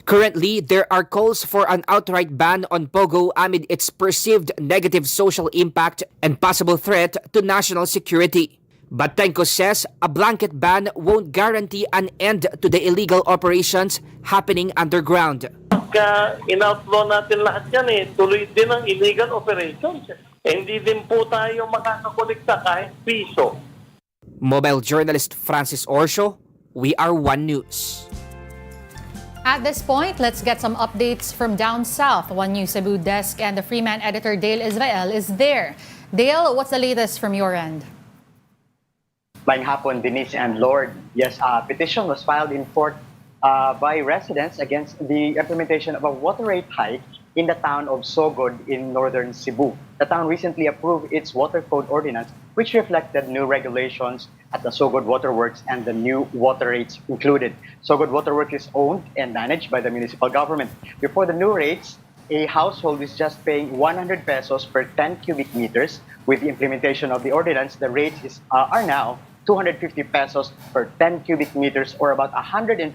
Currently, there are calls for an outright ban on POGO amid its perceived negative social impact and possible threat to national security. But Tenko says a blanket ban won't guarantee an end to the illegal operations happening underground. Pagka in-outlaw natin lahat yan tuloy din ang illegal operations. Hindi din po tayo makakakolekta kahit piso. Mobile journalist Francis Orsio, We Are One News. At this point, let's get some updates from down south. One News Cebu desk and the Freeman editor Dale Israel is there. Dale, what's the latest from your end? Maayong hapon, Denise and Lourd. Yes, a petition was filed in court by residents against the implementation of a water rate hike in the town of Sogod in northern Cebu. The town recently approved its water code ordinance, which reflected new regulations at the Sogod Waterworks and the new water rates included. Sogod Waterworks is owned and managed by the municipal government. Before the new rates, a household is just paying 100 pesos per 10 cubic meters. With the implementation of the ordinance, the rates are now 250 pesos per 10 cubic meters, or about 150%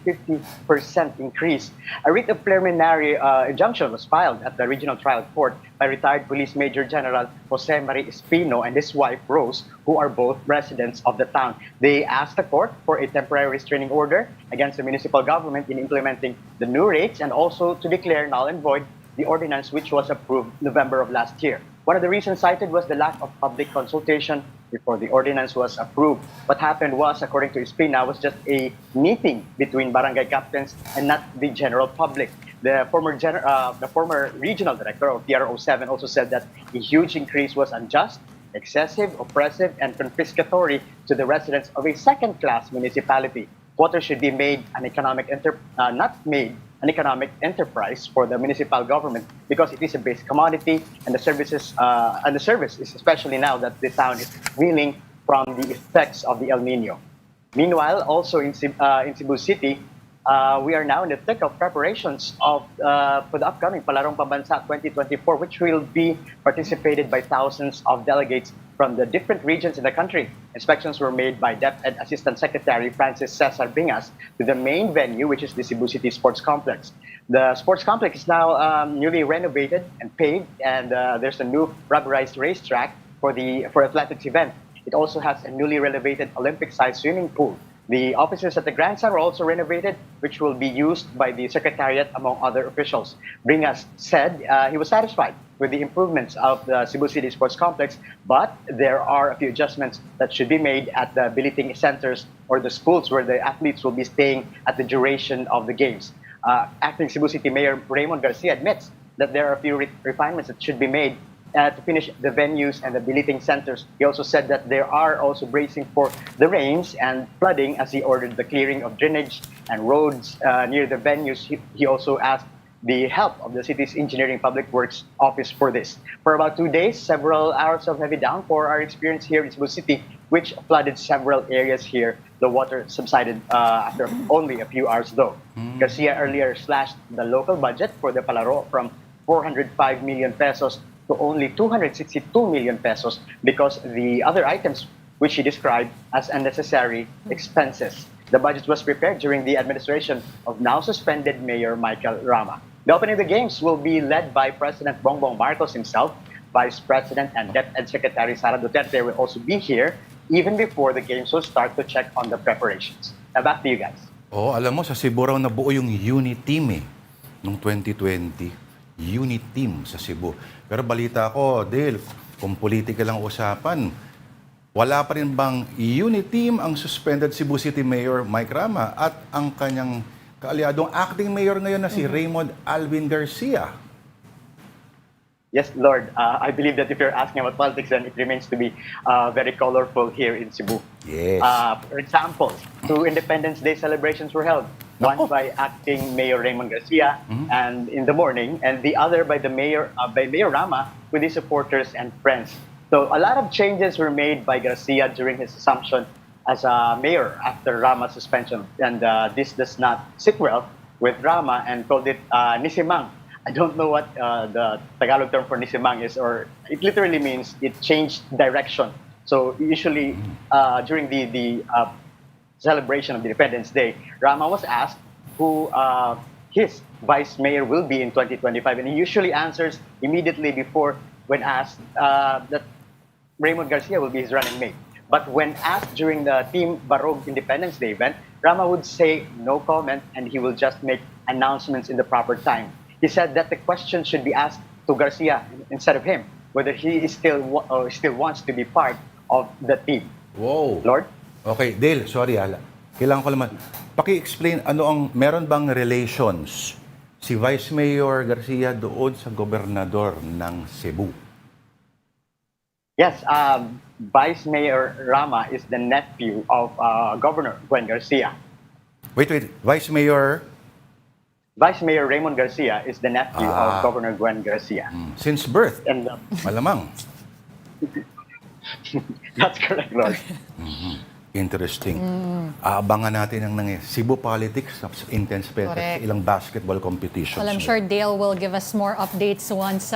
increase. A writ of preliminary injunction was filed at the regional trial court by retired Police Major General Jose Marie Espino and his wife Rose, who are both residents of the town. They asked the court for a temporary restraining order against the municipal government in implementing the new rates, and also to declare null and void the ordinance which was approved November of last year. One of the reasons cited was the lack of public consultation before the ordinance was approved. What happened was, according to Espina, was just a meeting between barangay captains and not the general public. The former regional director of TRO7 also said that a huge increase was unjust, excessive, oppressive, and confiscatory to the residents of a second-class municipality. Water should be made an not made an economic enterprise for the municipal government, because it is a base commodity, and the service is especially now that the town is reeling from the effects of the El Nino. Meanwhile, also in Cebu City, we are now in the thick of preparations for the upcoming Palarong Pambansa 2024, which will be participated by thousands of delegates from the different regions in the country. Inspections were made by DepEd Assistant Secretary Francis Cesar Bingas to the main venue, which is the Cebu City Sports Complex. The sports complex is now newly renovated and paved, and there's a new rubberized racetrack for athletics event. It also has a newly renovated Olympic-sized swimming pool. The offices at the Grandstand were also renovated, which will be used by the Secretariat, among other officials. Bringas said he was satisfied with the improvements of the Cebu City Sports Complex, but there are a few adjustments that should be made at the billeting centers or the schools where the athletes will be staying at the duration of the games. Acting Cebu City Mayor Raymond Garcia admits that there are a few refinements that should be made to finish the venues and the billeting centers. He also said that they are also bracing for the rains and flooding, as he ordered the clearing of drainage and roads near the venues. He also asked the help of the city's Engineering Public Works Office for this. For about 2 days, several hours of heavy downpour are experienced here in Cebu City, which flooded several areas here. The water subsided after only a few hours, though. Garcia earlier slashed the local budget for the Palaro from 405 million pesos to only 262 million pesos because the other items which he described as unnecessary expenses. The budget was prepared during the administration of now suspended Mayor Michael Rama. The opening of the games will be led by President Bongbong Marcos himself. Vice President and DepEd Secretary Sara Duterte will also be here even before the games will start to check on the preparations. Now back to you guys. Oh, alam mo, sa Cebu raw nabuo yung unit team eh. noong 2020, unit team sa Cebu. Pero balita ko, Dale, kung politika lang usapan, wala pa rin bang unit team ang suspended Cebu City Mayor Mike Rama at ang kanyang kaalyadong acting mayor ngayon na si Raymond Alvin Garcia? Yes, Lord. I believe that if you're asking about politics, then it remains to be very colorful here in Cebu. Yes. For example, two Independence Day celebrations were held. One Nako. by acting Mayor Raymond Garcia, and in the morning, and the other by Mayor Rama with his supporters and friends. So a lot of changes were made by Garcia during his assumption as a mayor after Rama's suspension, and this does not sit well with Rama and called it nisimang. I don't know what the Tagalog term for nisimang is, or it literally means it changed direction. So usually during the celebration of the Independence Day, Rama was asked who his vice mayor will be in 2025, and he usually answers immediately before when asked that Raymond Garcia will be his running mate. But when asked during the Team Barog Independence Day event, Rama would say no comment, and he will just make announcements in the proper time. He said that the question should be asked to Garcia instead of him, whether he is still wants to be part of the team. Wow. Lord? Okay, Dale, sorry kailangan ko naman. Paki-explain, meron bang relations si Vice Mayor Garcia doon sa gobernador ng Cebu? Yes, Vice Mayor Rama is the nephew of Governor Gwen Garcia. Wait, Vice Mayor? Vice Mayor Raymond Garcia is the nephew of Governor Gwen Garcia. Since birth, And malamang. that's correct, Lord. Interesting. Aabangan natin ang Cebu politics, intense pa Correct. ilang basketball competitions. Well, I'm sure Dale will give us more updates once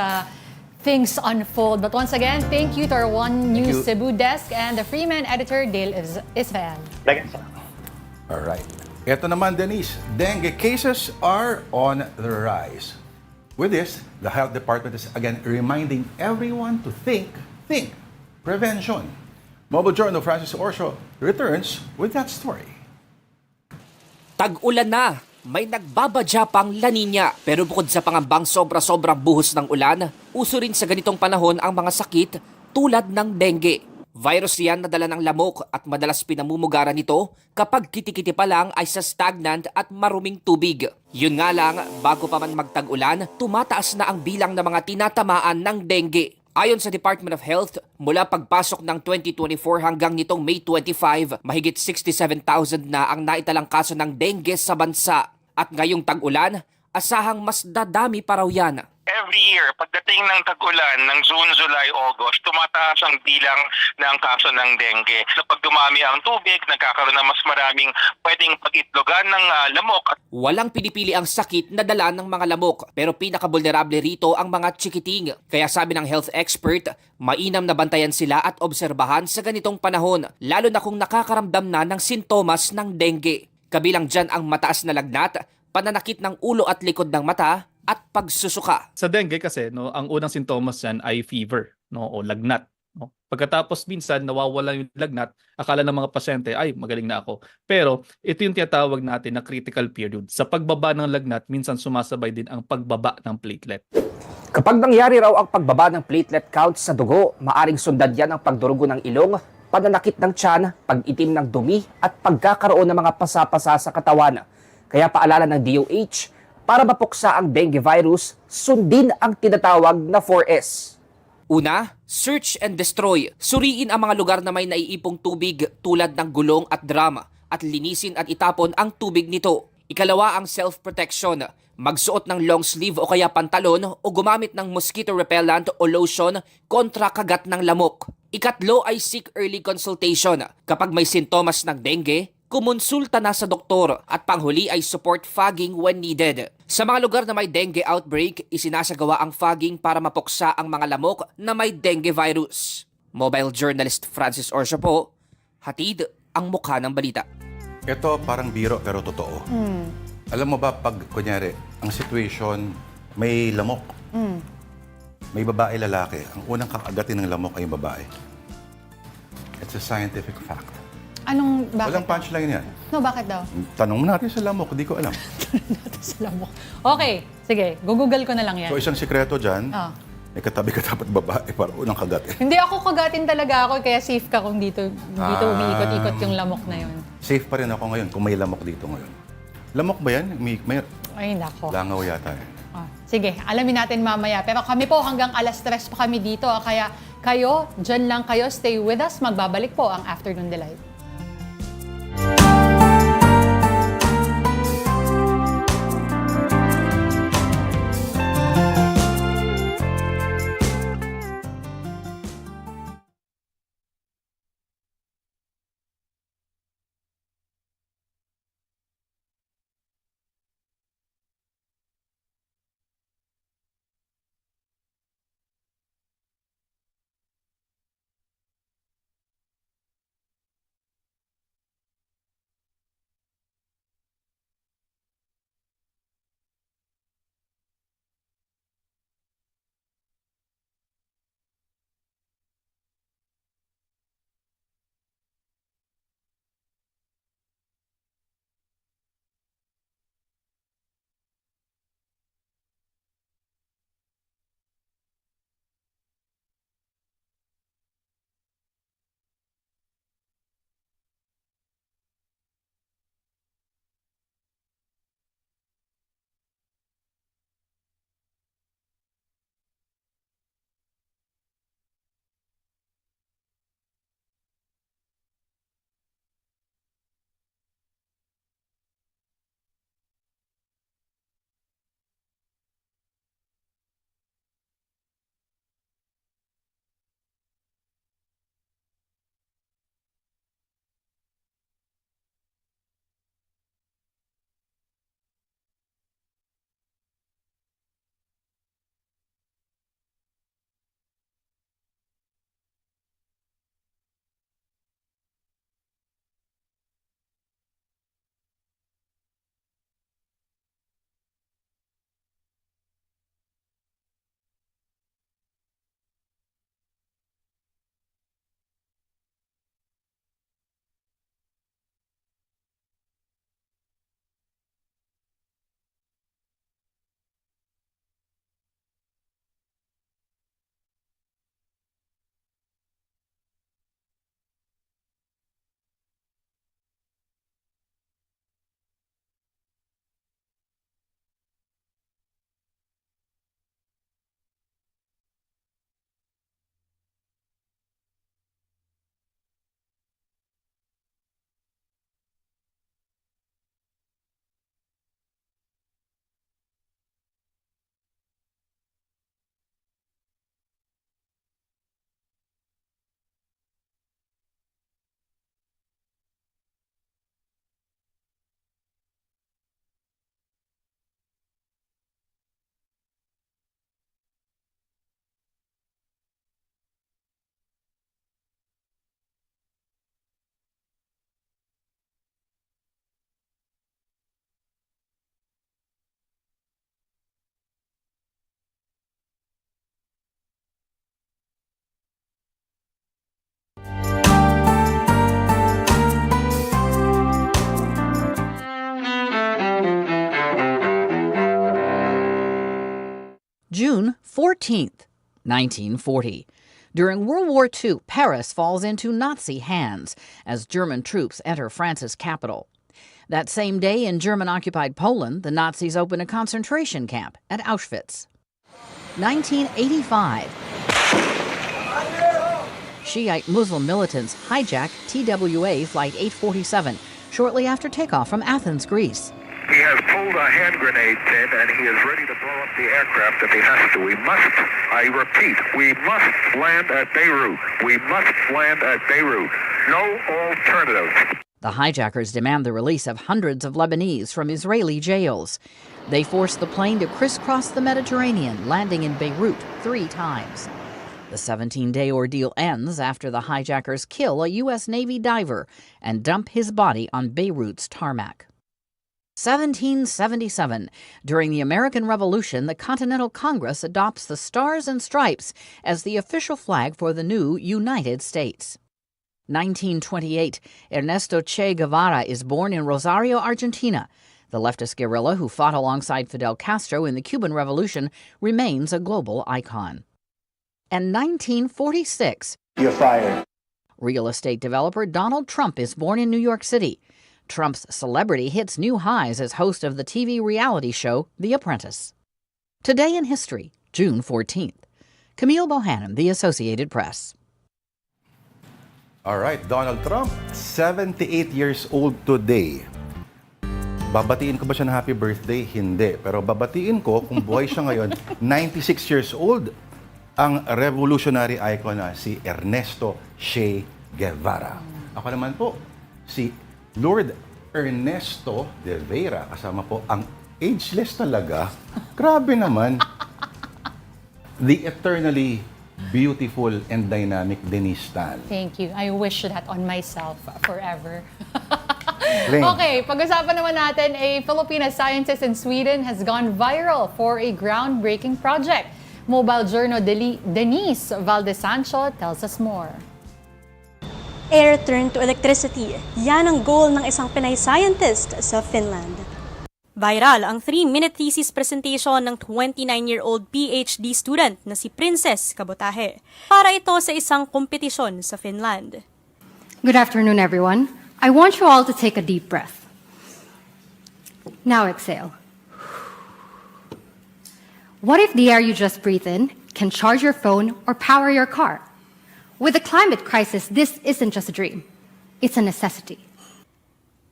things unfold. But once again, thank you to our One News you. Cebu desk and the Freeman editor, Dale Isfel. All right. Ito naman, Denise, dengue cases are on the rise. With this, the health department is again reminding everyone to think prevention. Mobile Journal Francis Orsho returns with that story. Tag-ulan na, may nagbabadya pang La Nina. Pero bukod sa pangambang sobra-sobrang buhos ng ulan, uso rin sa ganitong panahon ang mga sakit tulad ng dengue. Virus yan na dala ng lamok at madalas pinamumugaran nito kapag kitikiti pa lang ay sa stagnant at maruming tubig. Yun nga lang, bago pa man magtag-ulan, tumataas na ang bilang ng mga tinatamaan ng dengue. Ayon sa Department of Health, mula pagpasok ng 2024 hanggang nitong May 25, mahigit 67,000 na ang naitalang kaso ng dengue sa bansa. At ngayong tag-ulan, asahang mas dadami pa raw yan. Every year, pagdating ng tag-ulan ng June, July, August, tumataas ang bilang ng kaso ng dengue. Kapag dumami ang tubig, nagkakaroon ng mas maraming pwedeng pag-itlogan ng lamok. Walang pinipili ang sakit na dala ng mga lamok, pero pinaka-vulnerable rito ang mga chikiting. Kaya sabi ng health expert, mainam na bantayan sila at obserbahan sa ganitong panahon, lalo na kung nakakaramdam na ng sintomas ng dengue. Kabilang dyan ang mataas na lagnat, pananakit ng ulo at likod ng mata, at pagsusuka. Sa dengue kasi, no, ang unang sintomas yan ay fever, no, o lagnat. No? Pagkatapos minsan nawawala yung lagnat, akala ng mga pasyente, ay magaling na ako. Pero ito yung tinatawag natin na critical period. Sa pagbaba ng lagnat, minsan sumasabay din ang pagbaba ng platelet. Kapag nangyari raw ang pagbaba ng platelet count sa dugo, maaring sundan yan ang pagdurugo ng ilong, pananakit ng tiyan, pag-itim ng dumi, at pagkakaroon ng mga pasapasa sa katawan. Kaya paalala ng DOH, para mapuksa ang dengue virus, sundin ang tinatawag na 4S. Una, search and destroy. Suriin ang mga lugar na may naiipong tubig tulad ng gulong at drum at linisin at itapon ang tubig nito. Ikalawa ang self-protection. Magsuot ng long sleeve o kaya pantalon o gumamit ng mosquito repellent o lotion kontra kagat ng lamok. Ikatlo ay seek early consultation. Kapag may sintomas ng dengue, kumonsulta na sa doktor at panghuli ay support fogging when needed. Sa mga lugar na may dengue outbreak, isinasagawa ang fogging para mapuksa ang mga lamok na may dengue virus. Mobile journalist Francis Orsho po, hatid ang mukha ng balita. Ito parang biro pero totoo. Alam mo ba pag, kunyari, ang situation, may lamok. May babae, lalaki. Ang unang kakagatin ng lamok ay yung babae. It's a scientific fact. Bakit? Walang punchline yan. No, bakit daw? Tanong mo natin sa lamok, hindi ko alam. sa lamok. Okay, sige. Google ko na lang yan. So isang sikreto dyan, Ah. may katabi ka dapat babae para unang kagat eh. Hindi ako kagatin talaga ako, kaya safe ka kung dito umiikot-ikot yung lamok na yun. Safe pa rin ako ngayon kung may lamok dito ngayon. Lamok ba yan? May Ay, nako. langaw yata eh. Ah, sige, alamin natin mamaya. Pero kami po hanggang 3:00 pa kami dito. Kaya kayo, dyan lang kayo, stay with us. Magbabalik po ang Afternoon Delight. June 14th, 1940. During World War II, Paris falls into Nazi hands as German troops enter France's capital. That same day in German-occupied Poland, the Nazis open a concentration camp at Auschwitz. 1985. Shiite Muslim militants hijack TWA Flight 847 shortly after takeoff from Athens, Greece. He has pulled a hand grenade pin and he is ready to blow up the aircraft if he has to. We must, I repeat, we must land at Beirut. We must land at Beirut. No alternative. The hijackers demand the release of hundreds of Lebanese from Israeli jails. They force the plane to crisscross the Mediterranean, landing in Beirut 3 times. The 17-day ordeal ends after the hijackers kill a U.S. Navy diver and dump his body on Beirut's tarmac. 1777. During the American Revolution, the Continental Congress adopts the Stars and Stripes as the official flag for the new United States. 1928. Ernesto Che Guevara is born in Rosario, Argentina. The leftist guerrilla who fought alongside Fidel Castro in the Cuban Revolution remains a global icon. And 1946. You're fired. Real estate developer Donald Trump is born in New York City. Trump's celebrity hits new highs as host of the TV reality show The Apprentice. Today in History, June 14th. Camille Bohannon, The Associated Press. All right, Donald Trump, 78 years old today. Babatiin ko ba siya ng happy birthday? Hindi. Pero babatiin ko kung buhay siya ngayon, 96 years old, ang revolutionary icon na si Ernesto Che Guevara. Ako naman po, si Lourd Ernesto de Veyra. Kasama po ang ageless talaga. Grabe naman. The eternally beautiful and dynamic Denise. Thank you. I wish that on myself forever. Ring. Okay, pag-usapan naman natin, a Filipino scientist in Sweden has gone viral for a groundbreaking project. Mobile journal Denise Valdesancho tells us more. Air turned to electricity. Yan ang goal ng isang Pinay scientist sa Finland. Viral ang 3-minute thesis presentation ng 29-year-old PhD student na si Princess Kabotahe para ito sa isang kompetisyon sa Finland. Good afternoon, everyone. I want you all to take a deep breath. Now exhale. What if the air you just breathe in can charge your phone or power your car? With the climate crisis, this isn't just a dream. It's a necessity.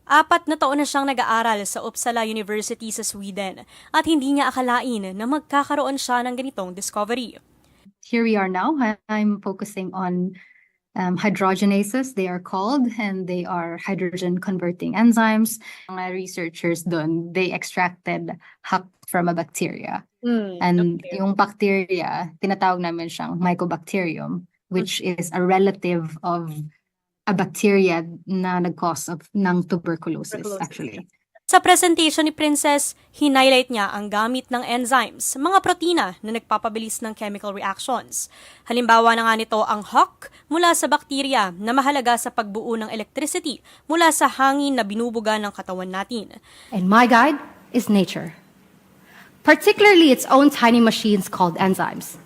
4 na taon na siyang nag-aaral sa Uppsala University sa Sweden at hindi niya akalain na magkakaroon siya ng ganitong discovery. Here we are now. I'm focusing on hydrogenases, they are called, and they are hydrogen-converting enzymes. Mga researchers doon, they extracted HAK from a bacteria. And yung bacteria, tinatawag namin siyang Mycobacterium, which is a relative of a bacteria na nag-cause ng tuberculosis, actually. Sa presentation ni Princess, hinighlight niya ang gamit ng enzymes, mga protina na nagpapabilis ng chemical reactions. Halimbawa na nga nito ang HAK mula sa bakterya na mahalaga sa pagbuo ng electricity mula sa hangin na binubuga ng katawan natin. And my guide is nature, particularly its own tiny machines called enzymes.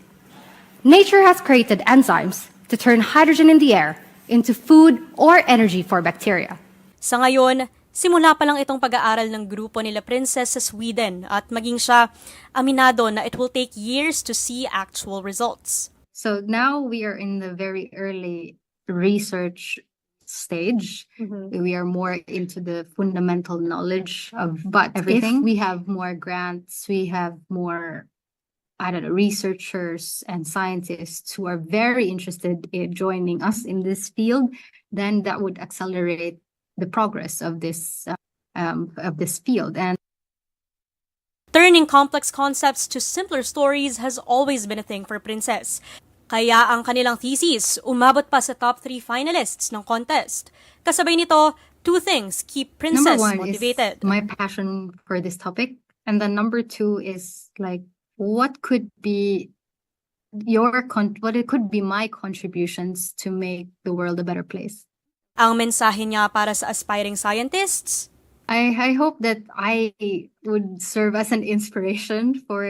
Nature has created enzymes to turn hydrogen in the air into food or energy for bacteria. Sa ngayon, simula pa lang itong pag-aaral ng grupo nila Princess sa Sweden at maging siya aminado na it will take years to see actual results. So now we are in the very early research stage. We are more into the fundamental knowledge of everything. If we have more grants, we have more researchers and scientists who are very interested in joining us in this field, then that would accelerate the progress of this field. And turning complex concepts to simpler stories has always been a thing for Princess. Kaya ang kanilang thesis umabot pa sa top 3 finalists ng contest. Kasabay nito, 2 things keep Princess motivated. Is my passion for this topic, and then number 2 is what could be my contributions to make the world a better place. Ang mensahe niya para sa aspiring scientists? I hope that I would serve as an inspiration for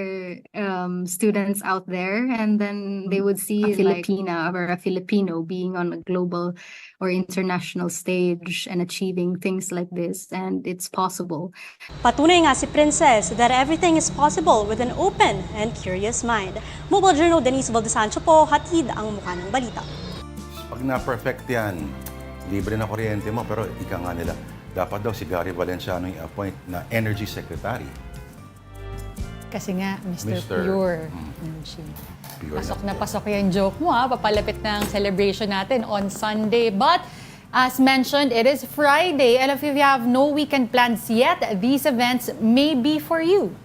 students out there, and then they would see a Filipina or a Filipino being on a global or international stage and achieving things like this, and it's possible. Patunay nga si Princess that everything is possible with an open and curious mind. Mobile Journal Denise Valdesancho po, hatid ang mukha ng balita. Pag na-perfect yan, libre na kuryente mo, pero ika nga nila, dapat daw si Gary Valenciano i-appoint na Energy Secretary. Kasi nga, Mr. Pure Energy. Pure Pasok na pasok yung joke mo papalapit ng celebration natin on Sunday. But as mentioned, it is Friday, and if you have no weekend plans yet, these events may be for you.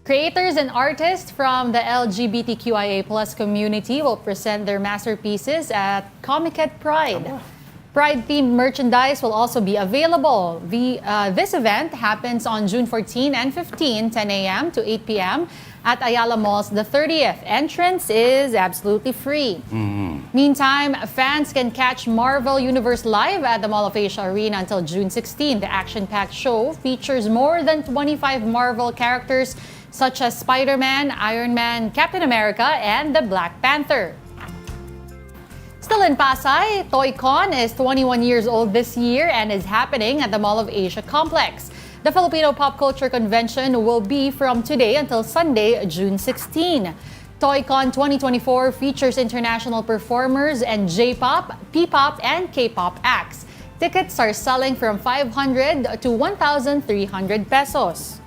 Creators and artists from the LGBTQIA+ community will present their masterpieces at Comiket Pride. Pride-themed merchandise will also be available. This event happens on June 14 and 15, 10 a.m. to 8 p.m. at Ayala Mall's The 30th. Entrance is absolutely free. Meantime, fans can catch Marvel Universe live at the Mall of Asia Arena until June 16. The action-packed show features more than 25 Marvel characters such as Spider-Man, Iron Man, Captain America, and the Black Panther. Still in Pasay, ToyCon is 21 years old this year and is happening at the Mall of Asia complex. The Filipino Pop Culture Convention will be from today until Sunday, June 16. ToyCon 2024 features international performers and J-pop, P-pop, and K-pop acts. Tickets are selling from 500 to 1,300 pesos.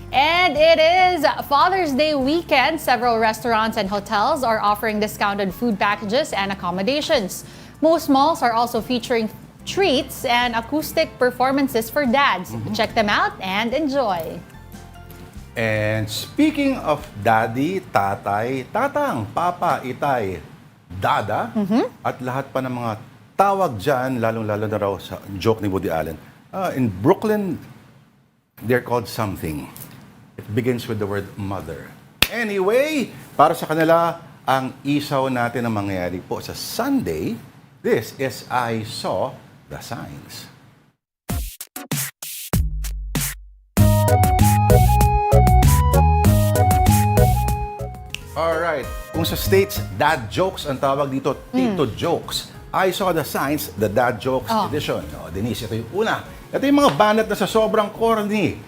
And it is Father's Day weekend. Several restaurants and hotels are offering discounted food packages and accommodations. Most malls are also featuring treats and acoustic performances for dads. Check them out and enjoy. And speaking of daddy, tatay, tatang, papa, itay, dada, at lahat pa ng mga tawag dyan, lalong-lalo na raw sa joke ni Woody Allen. In Brooklyn, they're called something. It begins with the word mother. Anyway, para sa kanila, ang isaw natin na mangyayari po sa Sunday, this is I Saw the Signs. Alright, kung sa States, dad jokes ang tawag dito, tito jokes. I Saw the Signs, the dad jokes edition. Denise, ito yung una. Ito yung mga banat na sa sobrang corny.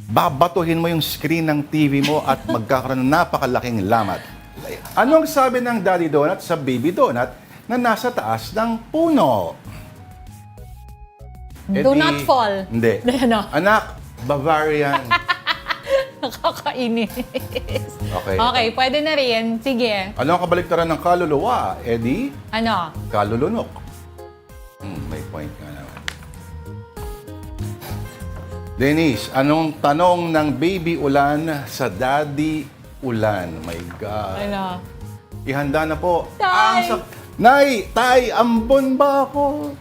Babatuhin mo yung screen ng TV mo at magkakaroon ng napakalaking lamat. Anong sabi ng Daddy Donut sa Baby Donut na nasa taas ng puno? Do not fall. Hindi. Ano? Anak, Bavarian. Nakakainis. Okay. Okay, pwede na rin. Sige. Ano ang kabaliktaran ng kaluluwa, Eddie? Ano? Kalulunok. May point nga naman. Denise, anong tanong ng Baby Ulan sa Daddy Ulan? My God. Ano? Ihanda na po. Tay! Nay! Tay! Ambon ba ako?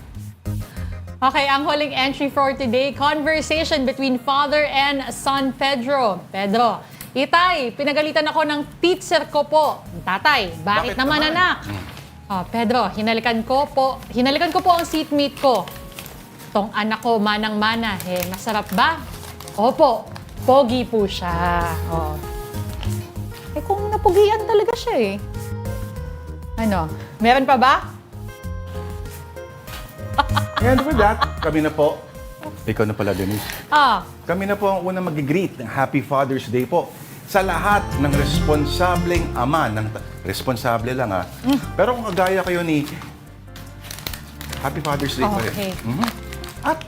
Okay, ang huling entry for today, conversation between father and son Pedro. Pedro, Itay, pinagalitan ako ng teacher ko po. Tatay, bakit naman anak? Pedro, hinalikan ko po ang seatmate ko. Tong anak ko manang-mana, masarap ba? Opo, pogi po siya. Kung napugian talaga siya Ano, meron pa ba? And with that, kami na po. Ikaw na pala, Denise. Kami na po ang unang mag-greet ng Happy Father's Day po sa lahat ng responsableng ama. Responsable lang Pero kung kagaya kayo ni Happy Father's Day pa rin. Okay. At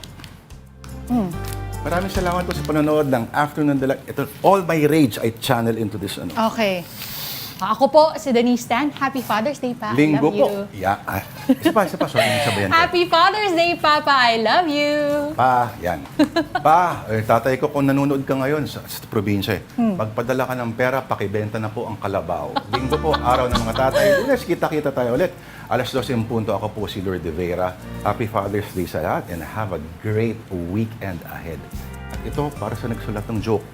maraming salamat po sa panonood ng Afternoon Delight. Ito, all my rage I channel into this. Okay. Ako po, si Denise Tan. Happy Father's Day, Pa. Linggo I love po. you. Isa pa. Sorry, sabayan ko. Happy Father's Day, Papa. I love you. Pa, yan. Pa, tatay ko kung nanonood ka ngayon sa probinsya, magpadala ka ng pera, pakibenta na po ang kalabaw. Linggo po, araw ng mga tatay. Lunes, kita-kita tayo ulit. 12:00 ako po si Lourd de Veyra. Happy Father's Day sa lahat and have a great weekend ahead. At ito, para sa nagsulat ng joke,